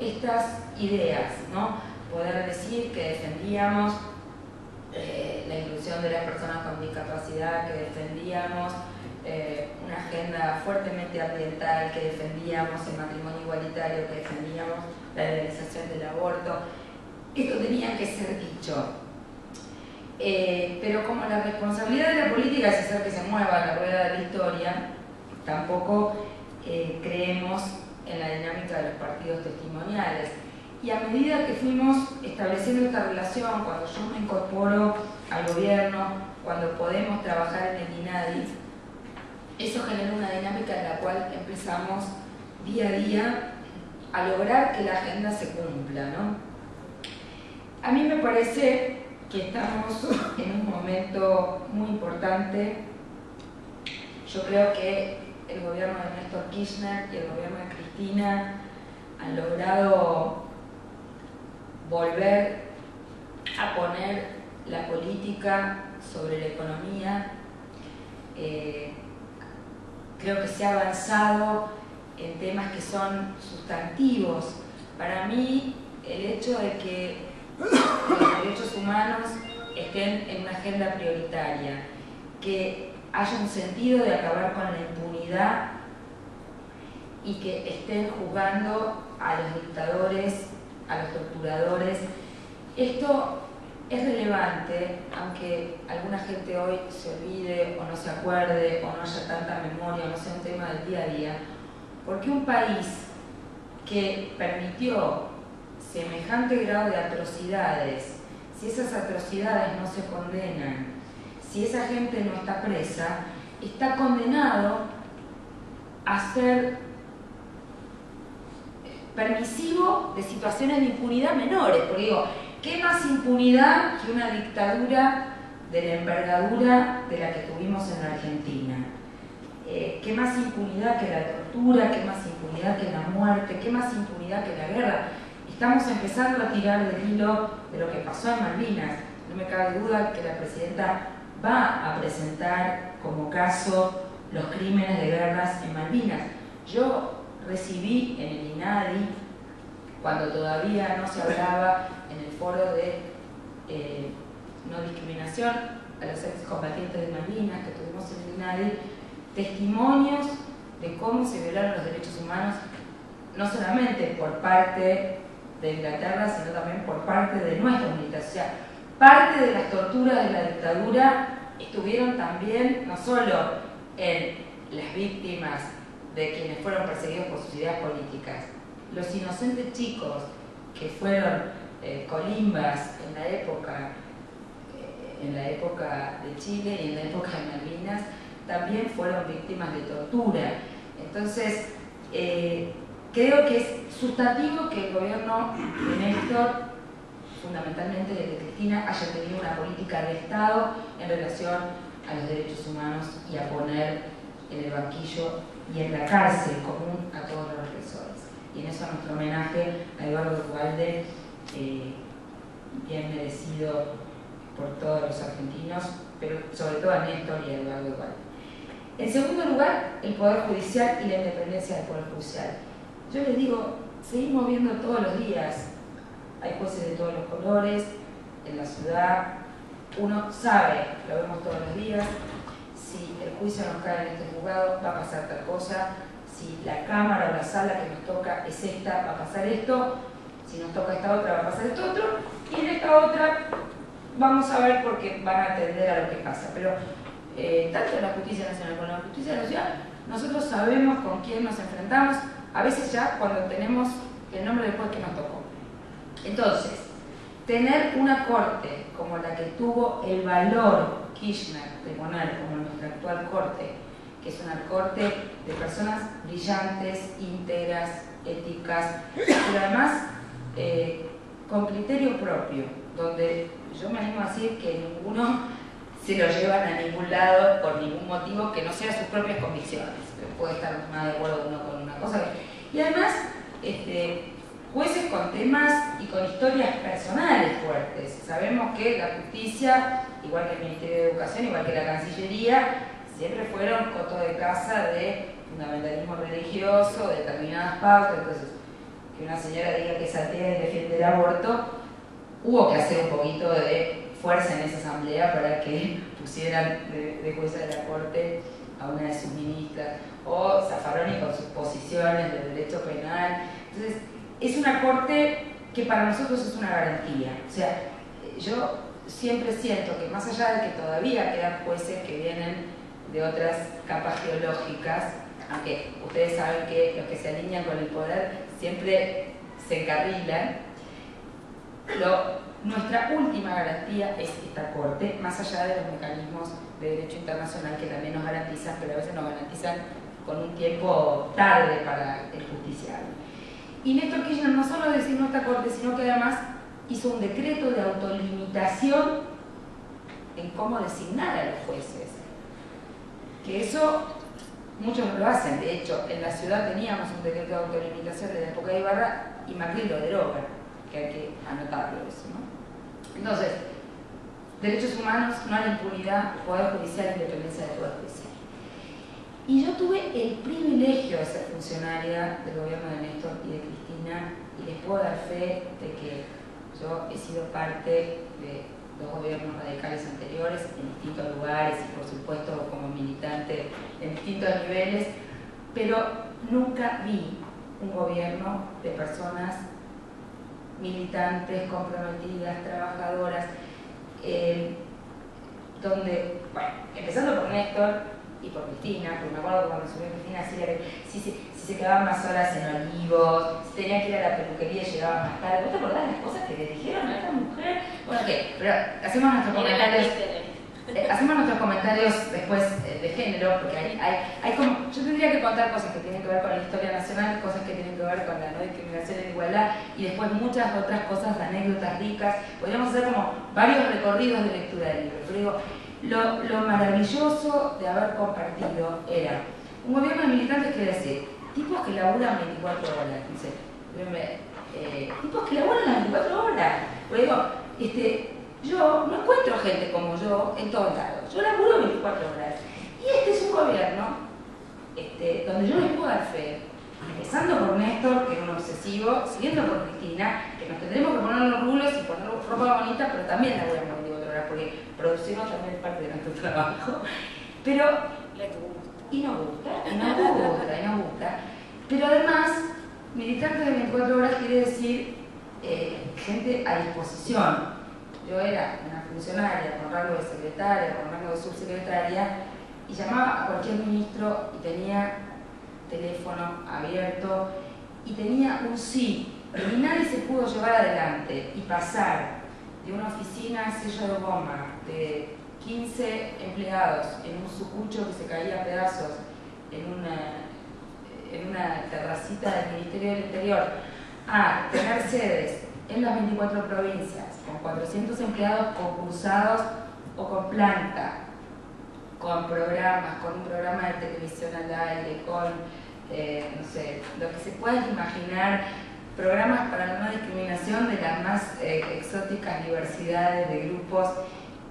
estas ideas, ¿no? Poder decir que defendíamos la inclusión de las personas con discapacidad, que defendíamos una agenda fuertemente ambiental, que defendíamos el matrimonio igualitario, que defendíamos la legalización del aborto. Esto tenía que ser dicho. Pero como la responsabilidad de la política es hacer que se mueva la rueda de la historia, tampoco creemos en la dinámica de los partidos testimoniales. Y a medida que fuimos estableciendo esta relación, cuando yo me incorporo al gobierno, cuando podemos trabajar en el INADI, eso genera una dinámica en la cual empezamos día a día a lograr que la agenda se cumpla, ¿no? A mí me parece que estamos en un momento muy importante. Yo creo que el gobierno de Néstor Kirchner y el gobierno de Cristina han logrado volver a poner la política sobre la economía. Creo que se ha avanzado en temas que son sustantivos. Para mí, el hecho de que los derechos humanos estén en una agenda prioritaria, que haya un sentido de acabar con la impunidad y que estén juzgando a los dictadores, a los torturadores. Esto es relevante, aunque alguna gente hoy se olvide o no se acuerde o no haya tanta memoria o no sea un tema del día a día, porque un país que permitió semejante grado de atrocidades, si esas atrocidades no se condenan, si esa gente no está presa, está condenado a ser permisivo de situaciones de impunidad menores. Porque digo, ¿qué más impunidad que una dictadura de la envergadura de la que tuvimos en la Argentina? ¿Qué más impunidad que la tortura? ¿Qué más impunidad que la muerte? ¿Qué más impunidad que la guerra? Estamos empezando a tirar del hilo de lo que pasó en Malvinas. No me cabe duda que la presidenta va a presentar como caso los crímenes de guerras en Malvinas. Yo recibí en el INADI, cuando todavía no se hablaba en el foro de no discriminación a los excombatientes de Malvinas que tuvimos en el INADI, testimonios de cómo se violaron los derechos humanos, no solamente por parte de Inglaterra, sino también por parte de nuestra militancia. O sea, parte de las torturas de la dictadura estuvieron también no solo en las víctimas de quienes fueron perseguidos por sus ideas políticas, los inocentes chicos que fueron colimbas en la época de Chile y en la época de Malvinas, también fueron víctimas de tortura. Entonces, creo que es sustantivo que el gobierno de Néstor, fundamentalmente de Cristina, haya tenido una política de Estado en relación a los derechos humanos y a poner en el banquillo y en la cárcel común a todos los represores. Y en eso nuestro homenaje a Eduardo Duhalde, bien merecido por todos los argentinos, pero sobre todo a Néstor y a Eduardo Duhalde. En segundo lugar, el Poder Judicial y la independencia del Poder Judicial. Yo les digo, seguimos viendo todos los días, hay jueces de todos los colores en la ciudad, uno sabe, lo vemos todos los días, si el juicio nos cae en este juzgado va a pasar tal cosa, si la cámara o la sala que nos toca es esta, va a pasar esto, si nos toca esta otra va a pasar esto otro, y en esta otra vamos a ver porque van a atender a lo que pasa. Pero tanto en la Justicia Nacional como en la Justicia de la Ciudad, nosotros sabemos con quién nos enfrentamos, a veces ya cuando tenemos el nombre del juez que nos tocó. Entonces, tener una corte como la que tuvo el valor Kirchner de poner como nuestra actual corte, que es una corte de personas brillantes, íntegras, éticas, pero además con criterio propio, donde yo me animo a decir que ninguno se lo llevan a ningún lado por ningún motivo que no sea sus propias convicciones. Puede estar más de acuerdo uno con una cosa. Y además, jueces con temas y con historias personales fuertes. Sabemos que la justicia, igual que el Ministerio de Educación, igual que la Cancillería, siempre fueron cotos de casa de fundamentalismo religioso, de determinadas pautas. Entonces, que una señora diga que es atea y defiende el aborto, hubo que hacer un poquito de fuerza en esa asamblea para que pusieran de jueza de la Corte a una de sus ministras, o Zaffaroni con sus posiciones de derecho penal. Entonces, es una Corte que para nosotros es una garantía. O sea, yo siempre siento que más allá de que todavía quedan jueces que vienen de otras capas geológicas, aunque ustedes saben que los que se alinean con el poder siempre se encarrilan, nuestra última garantía es esta Corte, más allá de los mecanismos de derecho internacional que también nos garantizan, pero a veces nos garantizan con un tiempo tarde para el justiciable. Y Néstor Kirchner no solo designó esta Corte, sino que además hizo un decreto de autolimitación en cómo designar a los jueces. Que eso muchos no lo hacen. De hecho, en la ciudad teníamos un decreto de autolimitación de la época de Ibarra y Macri lo deroga, que hay que anotarlo eso, ¿no? Entonces, derechos humanos, no a la impunidad, poder judicial, independencia del poder judicial. Y yo tuve el privilegio de ser funcionaria del gobierno de Néstor y de Cristina, y les puedo dar fe de que yo he sido parte de dos gobiernos radicales anteriores en distintos lugares y por supuesto como militante en distintos niveles, pero nunca vi un gobierno de personas militantes, comprometidas, trabajadoras, donde, bueno, empezando por Néstor y por Cristina, porque me acuerdo cuando subió Cristina, si se quedaban más horas en Olivos, si tenían que ir a la peluquería y llegaban más tarde. ¿Vos te acordás de las cosas que le dijeron a esta mujer? Bueno, ¿qué? Pero hacemos nuestros comentarios después de género, porque hay como, yo tendría que contar cosas que tienen que ver con la historia nacional, cosas que tienen que ver con la no discriminación y la igualdad, y después muchas otras cosas, anécdotas ricas. Podríamos hacer como varios recorridos de lectura del libro, pero digo, lo maravilloso de haber compartido era un gobierno de militantes, que decir, tipos que laburan 24 horas, no sé, tipos que laburan las 24 horas. Porque digo, yo no encuentro gente como yo en todos lados, yo laburo 24 horas. Y este es un gobierno donde yo les puedo dar fe, empezando por Néstor, que es un obsesivo, siguiendo por Cristina, que nos tendremos que poner los rulos y poner ropa bonita, pero también laburamos 24 horas, porque producimos también es parte de nuestro trabajo. Pero y nos gusta. Pero además, militantes de 24 horas quiere decir gente a disposición. Yo era una funcionaria con rango de secretaria, con rango de subsecretaria, y llamaba a cualquier ministro y tenía teléfono abierto y tenía un sí, y nadie se pudo llevar adelante y pasar de una oficina sello de goma de 15 empleados en un sucucho que se caía a pedazos en una terracita del Ministerio del Interior, a tener sedes en las 24 provincias con 400 empleados concursados o con planta, con programas, con un programa de televisión al aire, con, no sé, lo que se pueda imaginar, programas para la no discriminación de las más exóticas diversidades de grupos,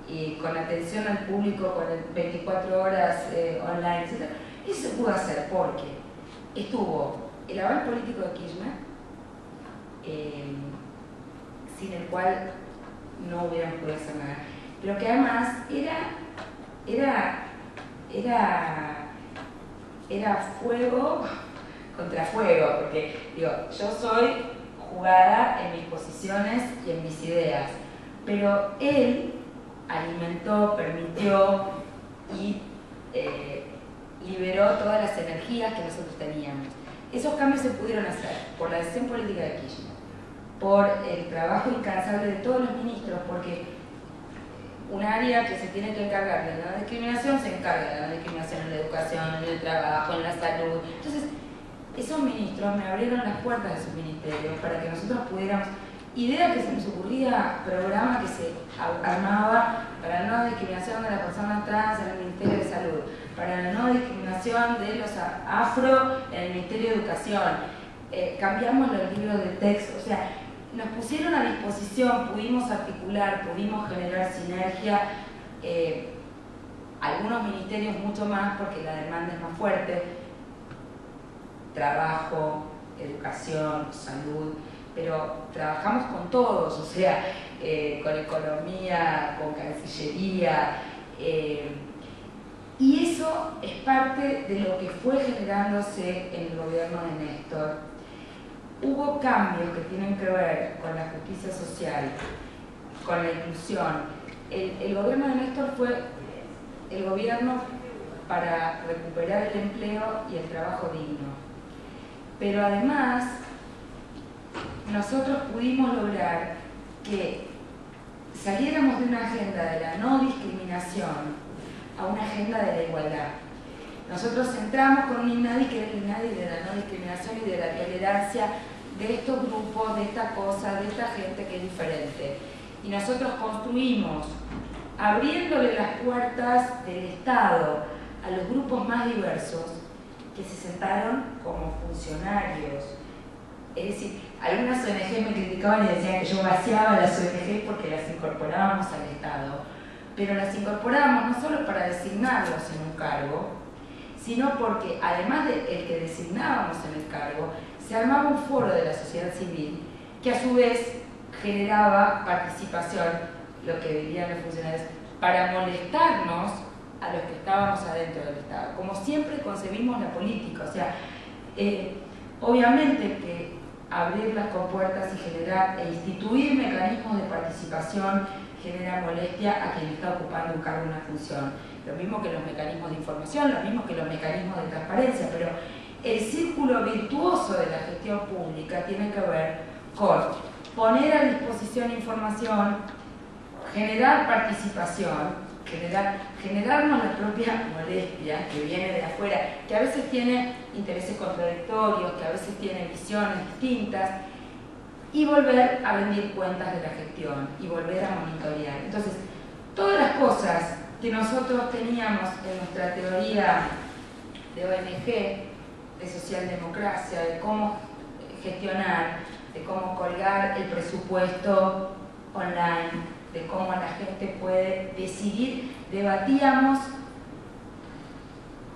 y con atención al público, con 24 horas online, etc. Eso se pudo hacer porque estuvo el aval político de Kirchner, sin el cual no hubiéramos podido hacer nada, pero que además era fuego contra fuego, porque digo, yo soy jugada en mis posiciones y en mis ideas, pero él alimentó, permitió y liberó todas las energías que nosotros teníamos. Esos cambios se pudieron hacer por la decisión política de Kirchner, por el trabajo incansable de todos los ministros, porque un área que se tiene que encargar de la no discriminación se encarga de la no discriminación en la educación, en el trabajo, en la salud. Entonces, esos ministros me abrieron las puertas de sus ministerios para que nosotros pudiéramos, idea que se nos ocurría, programa que se armaba para la no discriminación de las personas trans en el Ministerio de Salud, para la no discriminación de los afro en el Ministerio de Educación, cambiamos los libros de texto, o sea, nos pusieron a disposición, pudimos articular, pudimos generar sinergia, algunos ministerios mucho más porque la demanda es más fuerte, trabajo, educación, salud, pero trabajamos con todos, o sea, con economía, con cancillería, y eso es parte de lo que fue generándose en el gobierno de Néstor. Hubo cambios que tienen que ver con la justicia social, con la inclusión. El gobierno de Néstor fue el gobierno para recuperar el empleo y el trabajo digno. Pero además, nosotros pudimos lograr que saliéramos de una agenda de la no discriminación a una agenda de la igualdad. Nosotros entramos con un INADI que era el INADI de la no discriminación y de la tolerancia de estos grupos, de esta cosa, de esta gente que es diferente. Y nosotros construimos, abriéndole las puertas del Estado a los grupos más diversos, que se sentaron como funcionarios. Es decir, algunas ONG me criticaban y decían que yo vaciaba las ONG porque las incorporábamos al Estado, pero las incorporábamos no solo para designarlos en un cargo, sino porque además del que designábamos en el cargo, se armaba un foro de la sociedad civil que a su vez generaba participación, lo que dirían los funcionarios, para molestarnos a los que estábamos adentro del Estado. Como siempre concebimos la política, o sea, obviamente que abrir las compuertas y generar e instituir mecanismos de participación genera molestia a quien está ocupando un cargo, una función. Lo mismo que los mecanismos de información, lo mismo que los mecanismos de transparencia, pero el círculo virtuoso de la gestión pública tiene que ver con poner a disposición información, generar participación, generarnos la propia molestia que viene de afuera, que a veces tiene intereses contradictorios, que a veces tiene visiones distintas, y volver a rendir cuentas de la gestión y volver a monitorear. Entonces, todas las cosas que nosotros teníamos en nuestra teoría de ONG, de socialdemocracia, de cómo gestionar, de cómo colgar el presupuesto online, de cómo la gente puede decidir, debatíamos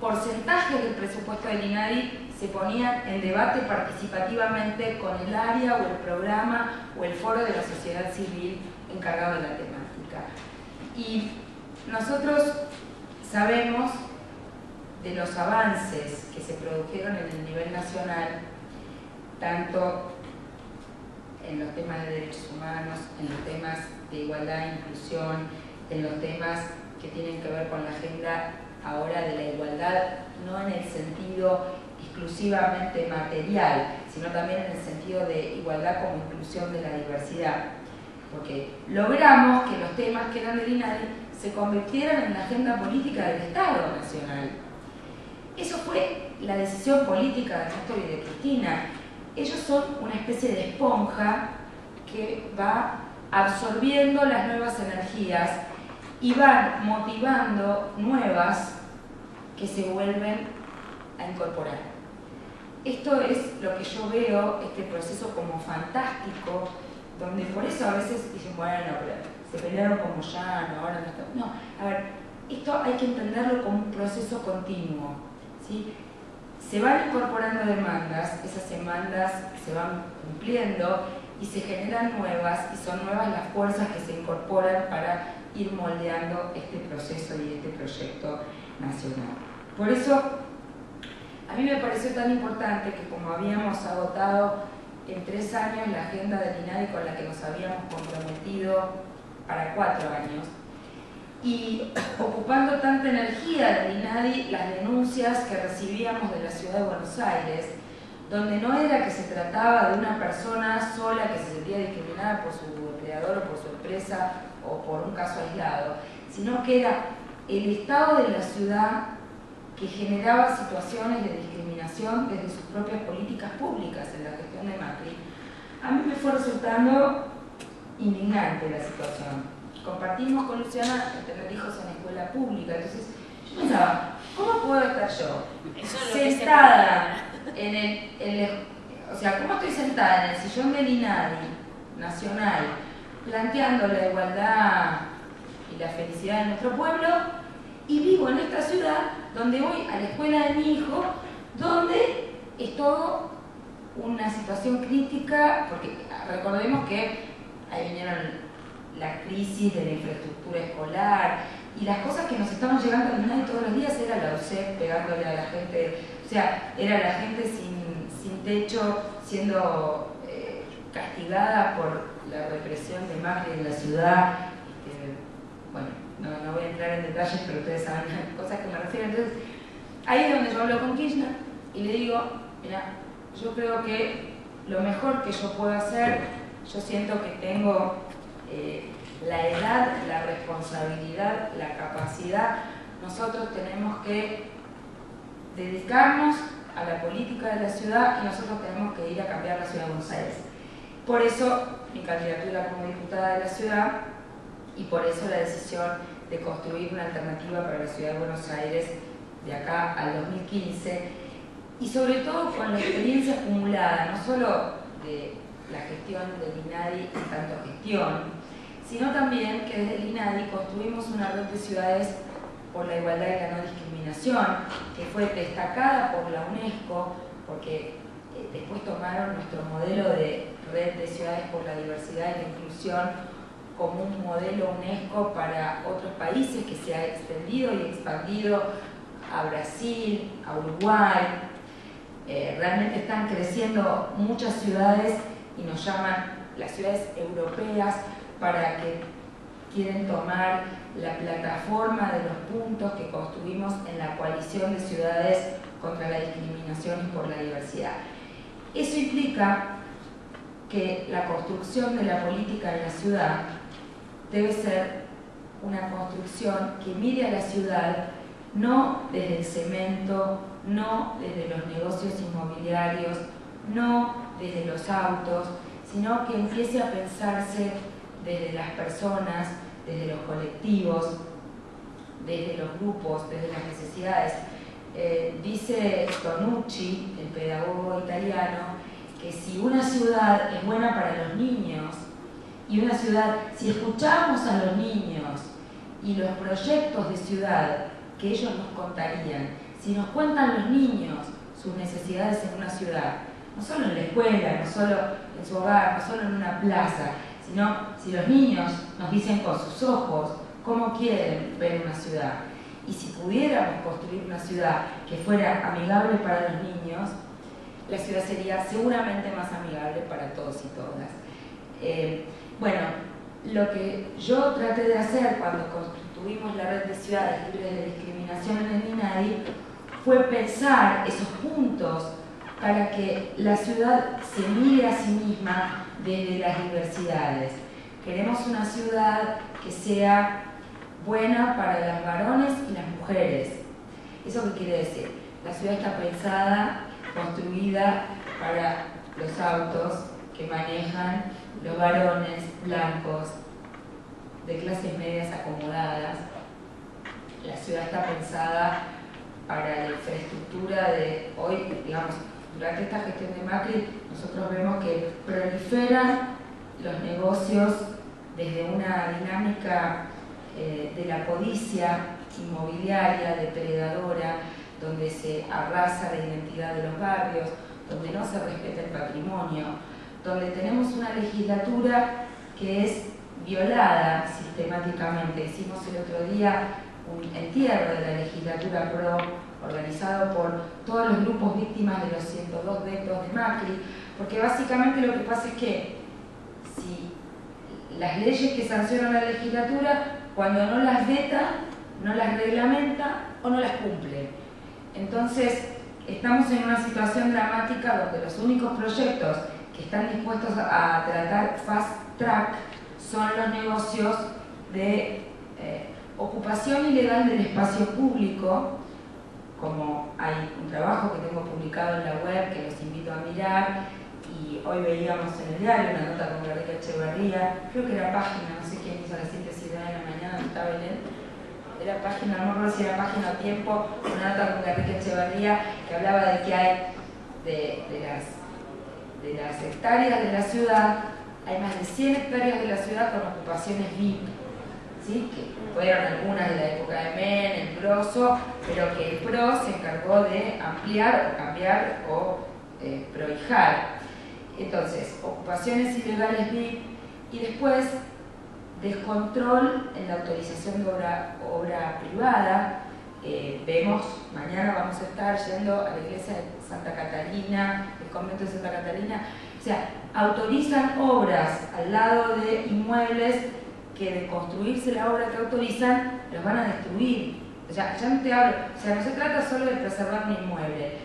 porcentajes del presupuesto del INADI, se ponían en debate participativamente con el área o el programa o el foro de la sociedad civil encargado de la temática. Y nosotros sabemos de los avances que se produjeron en el nivel nacional, tanto en los temas de derechos humanos, en los temas de igualdad e inclusión, en los temas que tienen que ver con la agenda ahora de la igualdad, no en el sentido exclusivamente material, sino también en el sentido de igualdad como inclusión de la diversidad. Porque logramos que los temas que eran del INADI se convirtieran en la agenda política del Estado Nacional. Eso fue la decisión política de Néstor y de Cristina. Ellos son una especie de esponja que va absorbiendo las nuevas energías y van motivando nuevas que se vuelven a incorporar. Esto es lo que yo veo, este proceso como fantástico, donde por eso a veces dicen, bueno, pero se pelearon como Llano, ahora no está. No, a ver, esto hay que entenderlo como un proceso continuo, ¿sí? Se van incorporando demandas, esas demandas se van cumpliendo y se generan nuevas, y son nuevas las fuerzas que se incorporan para ir moldeando este proceso y este proyecto nacional. Por eso, a mí me pareció tan importante que como habíamos agotado en 3 años la agenda del INADI con la que nos habíamos comprometido para 4 años, y ocupando tanta energía del INADI las denuncias que recibíamos de la Ciudad de Buenos Aires, donde no era que se trataba de una persona sola que se sentía discriminada por su empleador o por su empresa o por un caso aislado, sino que era el Estado de la ciudad que generaba situaciones de discriminación desde sus propias políticas públicas en la gestión de Macri. A mí me fue resultando indignante la situación. Compartimos con Luciana tener hijos en escuela pública, entonces yo pensaba, ¿cómo puedo estar yo sentada o sea, ¿cómo estoy sentada en el sillón del INADI nacional planteando la igualdad y la felicidad de nuestro pueblo y vivo en esta ciudad donde voy a la escuela de mi hijo, donde es todo una situación crítica, porque recordemos que ahí vinieron la crisis de la infraestructura escolar y las cosas que nos estaban llegando al INADI todos los días era la UCEP pegándole a la gente, o sea, era la gente sin techo siendo castigada por la represión de Macri en la ciudad. Bueno, no voy a entrar en detalles, pero ustedes saben las cosas que me refiero. Entonces, ahí es donde yo hablo con Kirchner y le digo, mira, yo creo que lo mejor que yo puedo hacer, yo siento que tengo la edad, la responsabilidad, la capacidad, nosotros tenemos que dedicarnos a la política de la ciudad y nosotros tenemos que ir a cambiar la ciudad de Buenos Aires. Por eso mi candidatura como diputada de la ciudad y por eso la decisión de construir una alternativa para la ciudad de Buenos Aires de acá al 2015 y sobre todo con la experiencia acumulada, no solo de la gestión del INADI y tanto gestión, sino también que desde el INADI construimos una red de ciudades por la igualdad y la no discriminación, que fue destacada por la UNESCO, porque después tomaron nuestro modelo de red de ciudades por la diversidad y la inclusión como un modelo UNESCO para otros países que se ha extendido y expandido a Brasil, a Uruguay. Realmente están creciendo muchas ciudades y nos llaman las ciudades europeas para que quieren tomar la plataforma de los puntos que construimos en la coalición de ciudades contra la discriminación y por la diversidad. Eso implica que la construcción de la política en la ciudad debe ser una construcción que mire a la ciudad no desde el cemento, no desde los negocios inmobiliarios, no desde los autos, sino que empiece a pensarse desde las personas, desde los colectivos, desde los grupos, desde las necesidades. Dice Tonucci, el pedagogo italiano, que si una ciudad es buena para los niños, y una ciudad, si escuchamos a los niños y los proyectos de ciudad que ellos nos contarían, si nos cuentan los niños sus necesidades en una ciudad, no solo en la escuela, no solo en su hogar, no solo en una plaza, sino si los niños nos dicen con sus ojos cómo quieren ver una ciudad. Y si pudiéramos construir una ciudad que fuera amigable para los niños, la ciudad sería seguramente más amigable para todos y todas. Bueno, lo que yo traté de hacer cuando constituimos la red de ciudades libres de discriminación en el INADI fue pensar esos puntos para que la ciudad se mire a sí misma desde las diversidades. Queremos una ciudad que sea buena para los varones y las mujeres. ¿Eso qué quiere decir? La ciudad está pensada, construida para los autos que manejan los varones blancos de clases medias acomodadas. La ciudad está pensada para la infraestructura de hoy, digamos, durante esta gestión de Macri, nosotros vemos que proliferan los negocios desde una dinámica de la codicia inmobiliaria, depredadora, donde se arrasa la identidad de los barrios, donde no se respeta el patrimonio, donde tenemos una legislatura que es violada sistemáticamente. Hicimos el otro día un entierro de la legislatura PRO organizado por todos los grupos víctimas de los 102 vetos de Macri, porque básicamente lo que pasa es que si las leyes que sancionan la legislatura, cuando no las veta, no las reglamenta o no las cumple. Entonces, estamos en una situación dramática donde los únicos proyectos que están dispuestos a tratar fast track son los negocios de ocupación ilegal del espacio público, como hay un trabajo que tengo publicado en la web que los invito a mirar, y hoy veíamos en el diario una nota con Garriga Echeverría, creo que era página, no sé quién hizo la síntesis de la mañana, no estaba Belén, era página, no me acuerdo si era página o tiempo, una nota con Garriga Echeverría que hablaba de que hay de las hectáreas de la ciudad, hay más de 100 hectáreas de la ciudad con ocupaciones VIP, ¿sí? Que fueron algunas de la época de Menem, el Grosso, pero que el PRO se encargó de ampliar o cambiar o prohijar. Entonces, ocupaciones ilegales VIP y después descontrol en la autorización de obra privada. Vemos, mañana vamos a estar yendo a la iglesia de Santa Catalina, el convento de Santa Catalina, o sea, autorizan obras al lado de inmuebles que de construirse la obra que autorizan, los van a destruir. O sea, ya no te hablo, o sea, no se trata solo de preservar un inmueble.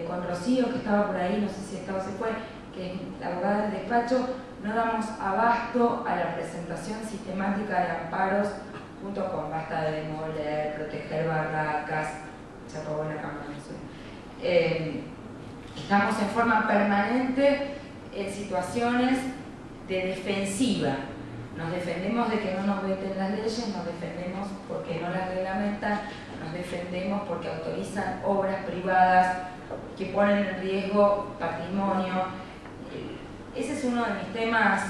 Con Rocío, que estaba por ahí, no sé si estaba o se fue, que es la abogada del despacho, no damos abasto a la presentación sistemática de amparos junto con basta de demoler, proteger barracas, se apagó la cámara, no sé. Estamos en forma permanente en situaciones de defensiva. Nos defendemos de que no nos veten las leyes, nos defendemos porque no las reglamentan, nos defendemos porque autorizan obras privadas que ponen en riesgo patrimonio. Ese es uno de mis temas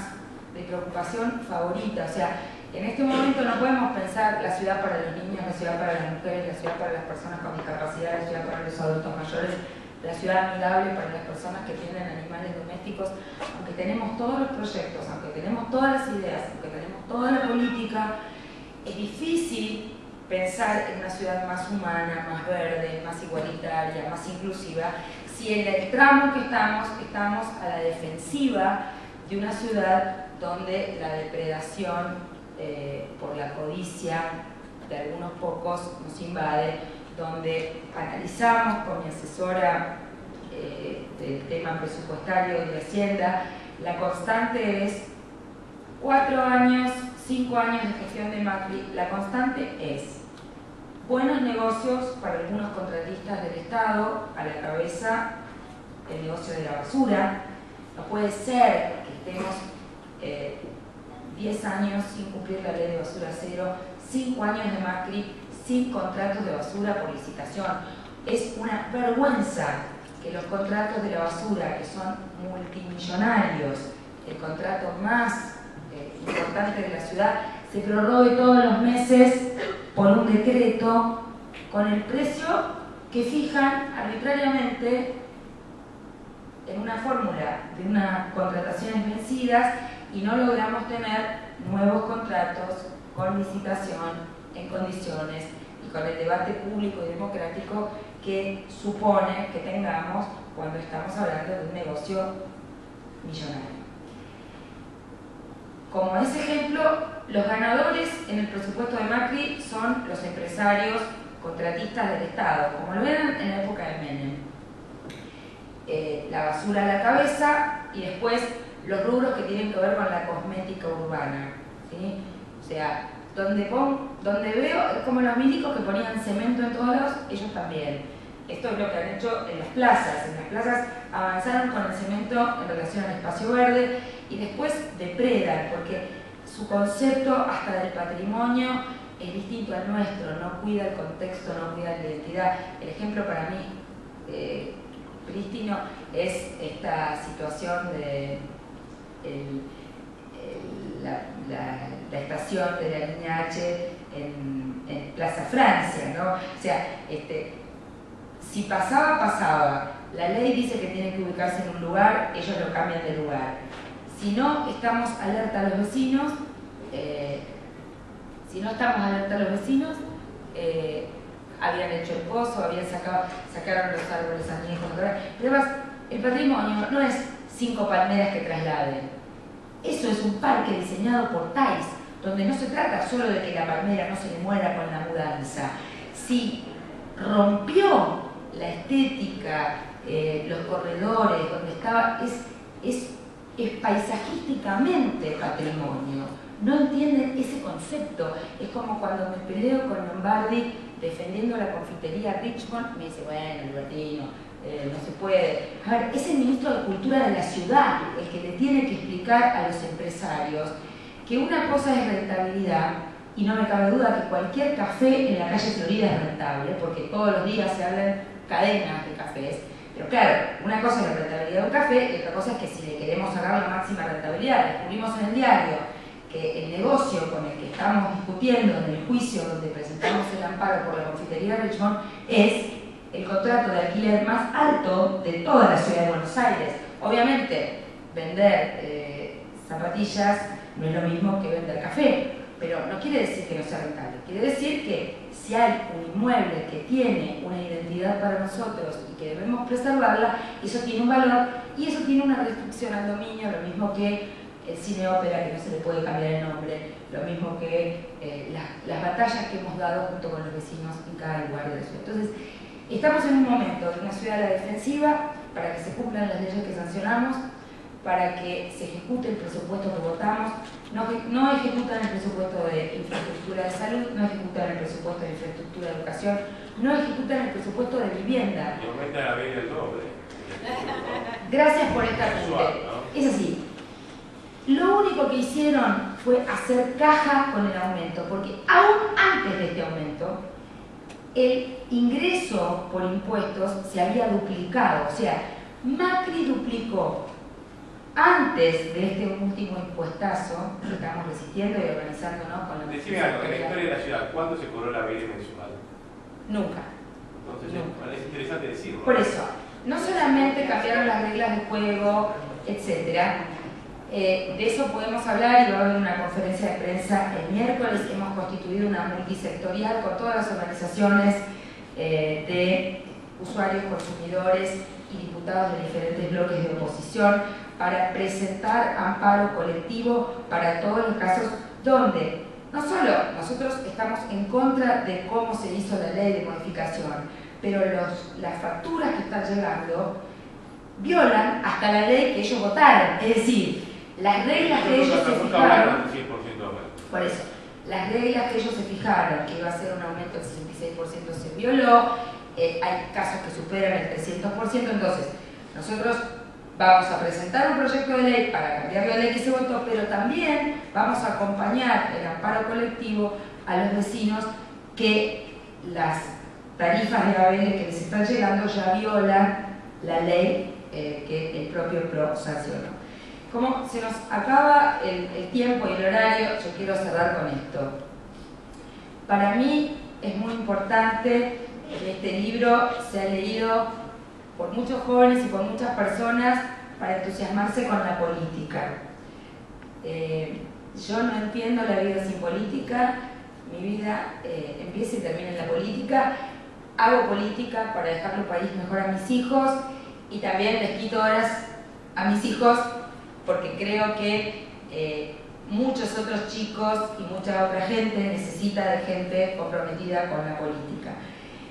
de preocupación favorita. O sea, en este momento no podemos pensar la ciudad para los niños, la ciudad para las mujeres, la ciudad para las personas con discapacidad, la ciudad para los adultos mayores, la ciudad amigable para las personas que tienen animales domésticos. Aunque tenemos todos los proyectos, aunque tenemos todas las ideas, aunque tenemos toda la política, es difícil pensar en una ciudad más humana, más verde, más igualitaria, más inclusiva, si en el tramo que estamos a la defensiva de una ciudad donde la depredación por la codicia de algunos pocos nos invade, donde analizamos con mi asesora del tema presupuestario y de Hacienda, la constante es 4 años, 5 años de gestión de Macri, la constante es buenos negocios para algunos contratistas del Estado, a la cabeza el negocio de la basura. No puede ser que estemos 10 años sin cumplir la ley de basura cero, 5 años de Macri sin contratos de basura por licitación. Es una vergüenza que los contratos de la basura, que son multimillonarios, el contrato más importante de la ciudad, se prorrogue todos los meses por un decreto con el precio que fijan arbitrariamente en una fórmula de unas contrataciones vencidas, y no logramos tener nuevos contratos con licitación en condiciones y con el debate público y democrático que supone que tengamos cuando estamos hablando de un negocio millonario. Como ese ejemplo, los ganadores en el presupuesto de Macri son los empresarios contratistas del Estado, como lo eran en la época de Menem. La basura a la cabeza y después los rubros que tienen que ver con la cosmética urbana, ¿sí? O sea, donde veo, es como los milicos que ponían cemento en todos lados, ellos también. Esto es lo que han hecho en las plazas. En las plazas avanzaron con el cemento en relación al espacio verde y después depredan, porque su concepto hasta del patrimonio es distinto al nuestro, no cuida el contexto, no cuida la identidad. El ejemplo para mí prístino es esta situación de la estación de la línea H en Plaza Francia, ¿no? O sea, si pasaba. La ley dice que tiene que ubicarse en un lugar, ellos lo cambian de lugar. Si no estamos alerta a los vecinos, habían hecho el pozo, sacaron los árboles añejos. Pero además, el patrimonio no es 5 palmeras que trasladen. Eso es un parque diseñado por Thais, donde no se trata solo de que la palmera no se le muera con la mudanza. Si rompió la estética, los corredores, donde estaba, es paisajísticamente patrimonio. No entienden ese concepto. Es como cuando me peleo con Lombardi defendiendo la confitería Richmond, me dice, bueno, Albertino, no se puede. A ver, es el ministro de Cultura de la ciudad el que le tiene que explicar a los empresarios que una cosa es rentabilidad, y no me cabe duda que cualquier café en la calle Florida es rentable, porque todos los días se hablan cadenas de cafés. Pero claro, una cosa es la rentabilidad de un café y otra cosa es que si le queremos sacar la máxima rentabilidad. Descubrimos en el diario que el negocio con el que estamos discutiendo en el juicio donde presentamos el amparo por la confitería Richmond es el contrato de alquiler más alto de toda la ciudad de Buenos Aires. Obviamente, vender zapatillas no es lo mismo que vender café, pero no quiere decir que no sea rentable. Quiere decir que si hay un inmueble que tiene una identidad para nosotros y que debemos preservarla, eso tiene un valor y eso tiene una restricción al dominio, lo mismo que el cine ópera, que no se le puede cambiar el nombre, lo mismo que las batallas que hemos dado junto con los vecinos en cada lugar de la ciudad. Entonces, estamos en un momento de una ciudad a la defensiva para que se cumplan las leyes que sancionamos, para que se ejecute el presupuesto que votamos, no ejecutan el presupuesto de infraestructura de salud, no ejecutan el presupuesto de infraestructura de educación, no ejecutan el presupuesto de vivienda. Y aumenta la vida el doble. Gracias por esta pregunta. Es así. Lo único que hicieron fue hacer caja con el aumento, porque aún antes de este aumento, el ingreso por impuestos se había duplicado. O sea, Macri duplicó antes de este último impuestazo que estamos resistiendo y organizándonos con la... Decime algo, en la historia de la ciudad, ¿cuándo se cobró la BL mensual? Nunca. Entonces, Nunca. es interesante decirlo. Por eso, no solamente cambiaron las reglas de juego, etcétera. De eso podemos hablar y va a haber una conferencia de prensa el miércoles. Hemos constituido una multisectorial con todas las organizaciones de usuarios, consumidores y diputados de diferentes bloques de oposición para presentar amparo colectivo para todos los casos donde no solo nosotros estamos en contra de cómo se hizo la ley de modificación, pero las facturas que están llegando violan hasta la ley que ellos votaron. Es decir, las reglas que ellos se fijaron, por eso, las reglas que ellos se fijaron, que iba a ser un aumento del 66%, se violó, hay casos que superan el 300%, entonces nosotros vamos a presentar un proyecto de ley para cambiar la ley que se votó, pero también vamos a acompañar el amparo colectivo a los vecinos que las tarifas de ABL que les están llegando ya violan la ley que el propio PRO sancionó. Como se nos acaba el tiempo y el horario, yo quiero cerrar con esto. Para mí es muy importante, este libro se ha leído por muchos jóvenes y por muchas personas para entusiasmarse con la política. Yo no entiendo la vida sin política, mi vida empieza y termina en la política. Hago política para dejarle un país mejor a mis hijos y también les quito horas a mis hijos porque creo que muchos otros chicos y mucha otra gente necesita de gente comprometida con la política.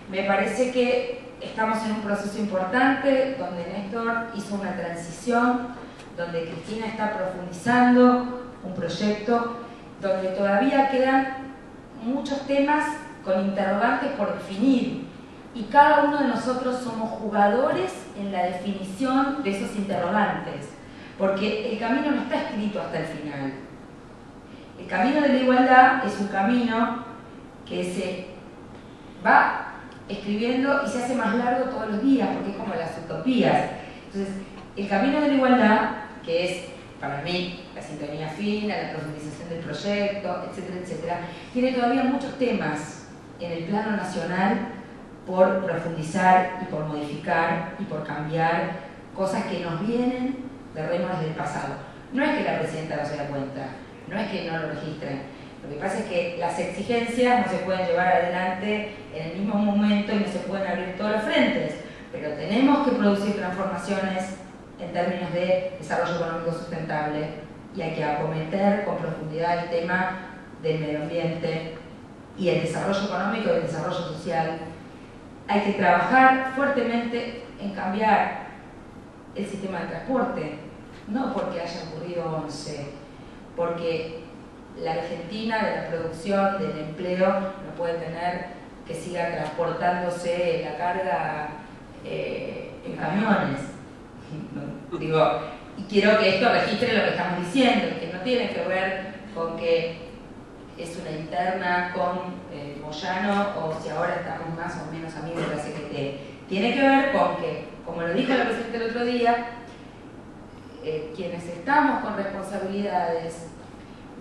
Me parece que estamos en un proceso importante donde Néstor hizo una transición, donde Cristina está profundizando un proyecto, donde todavía quedan muchos temas con interrogantes por definir y cada uno de nosotros somos jugadores en la definición de esos interrogantes, porque el camino no está escrito hasta el final. El camino de la igualdad es un camino que se va escribiendo y se hace más largo todos los días, porque es como las utopías. Entonces, el camino de la igualdad, que es para mí la sintonía fina, la profundización del proyecto, etcétera, etcétera, tiene todavía muchos temas en el plano nacional por profundizar y por modificar y por cambiar cosas que nos vienen de rémoras del pasado. No es que la presidenta no se da cuenta, no es que no lo registren. Lo que pasa es que las exigencias no se pueden llevar adelante en el mismo momento y no se pueden abrir todos los frentes, pero tenemos que producir transformaciones en términos de desarrollo económico sustentable y hay que acometer con profundidad el tema del medio ambiente y el desarrollo económico y el desarrollo social. Hay que trabajar fuertemente en cambiar el sistema de transporte, no porque haya ocurrido 11, porque la Argentina de la producción, del empleo, no puede tener que siga transportándose la carga en camiones. Digo, y quiero que esto registre lo que estamos diciendo, que no tiene que ver con que es una interna con Moyano o si ahora estamos más o menos amigos de la CGT. Tiene que ver con que, como lo dijo la presidenta el otro día, quienes estamos con responsabilidades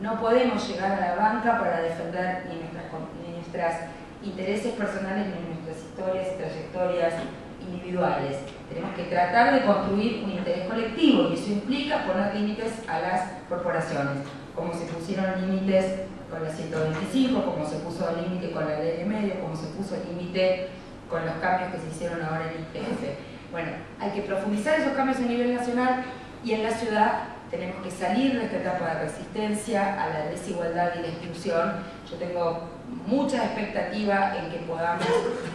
no podemos llegar a la banca para defender ni nuestras intereses personales ni nuestras historias y trayectorias individuales. Tenemos que tratar de construir un interés colectivo y eso implica poner límites a las corporaciones, como se pusieron límites con la 125, como se puso límite con la ley de medios, como se puso límite con los cambios que se hicieron ahora en IPF. Bueno, hay que profundizar esos cambios a nivel nacional y en la ciudad tenemos que salir de esta etapa de resistencia a la desigualdad y la exclusión. Yo tengo mucha expectativa en que podamos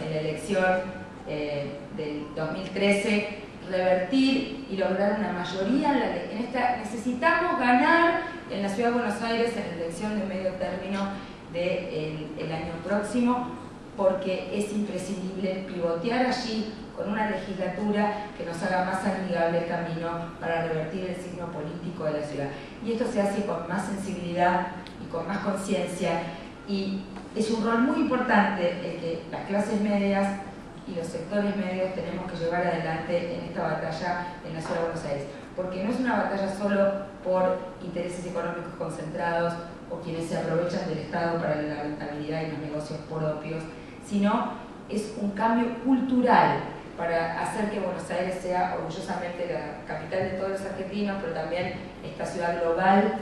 en la elección del 2013 revertir y lograr una mayoría en esta. Necesitamos ganar en la Ciudad de Buenos Aires en la elección de medio término del año próximo, porque es imprescindible pivotear allí con una legislatura que nos haga más amigable el camino para revertir el signo político de la ciudad. Y esto se hace con más sensibilidad y con más conciencia, y es un rol muy importante el que las clases medias y los sectores medios tenemos que llevar adelante en esta batalla en la Ciudad de Buenos Aires, porque no es una batalla solo por intereses económicos concentrados o quienes se aprovechan del Estado para la rentabilidad y los negocios propios, sino es un cambio cultural para hacer que Buenos Aires sea orgullosamente la capital de todos los argentinos, pero también esta ciudad global,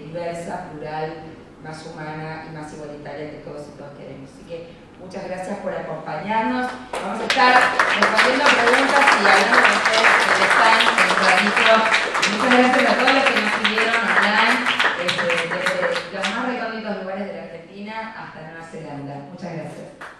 diversa, plural, más humana y más igualitaria que todos y todas queremos. Así que muchas gracias por acompañarnos. Vamos a estar respondiendo preguntas y hablando con ustedes en el stand, en el granito. Muchas gracias a todos los que nos siguieron online, desde los más recónditos lugares de la Argentina hasta Nueva Zelanda. Muchas gracias.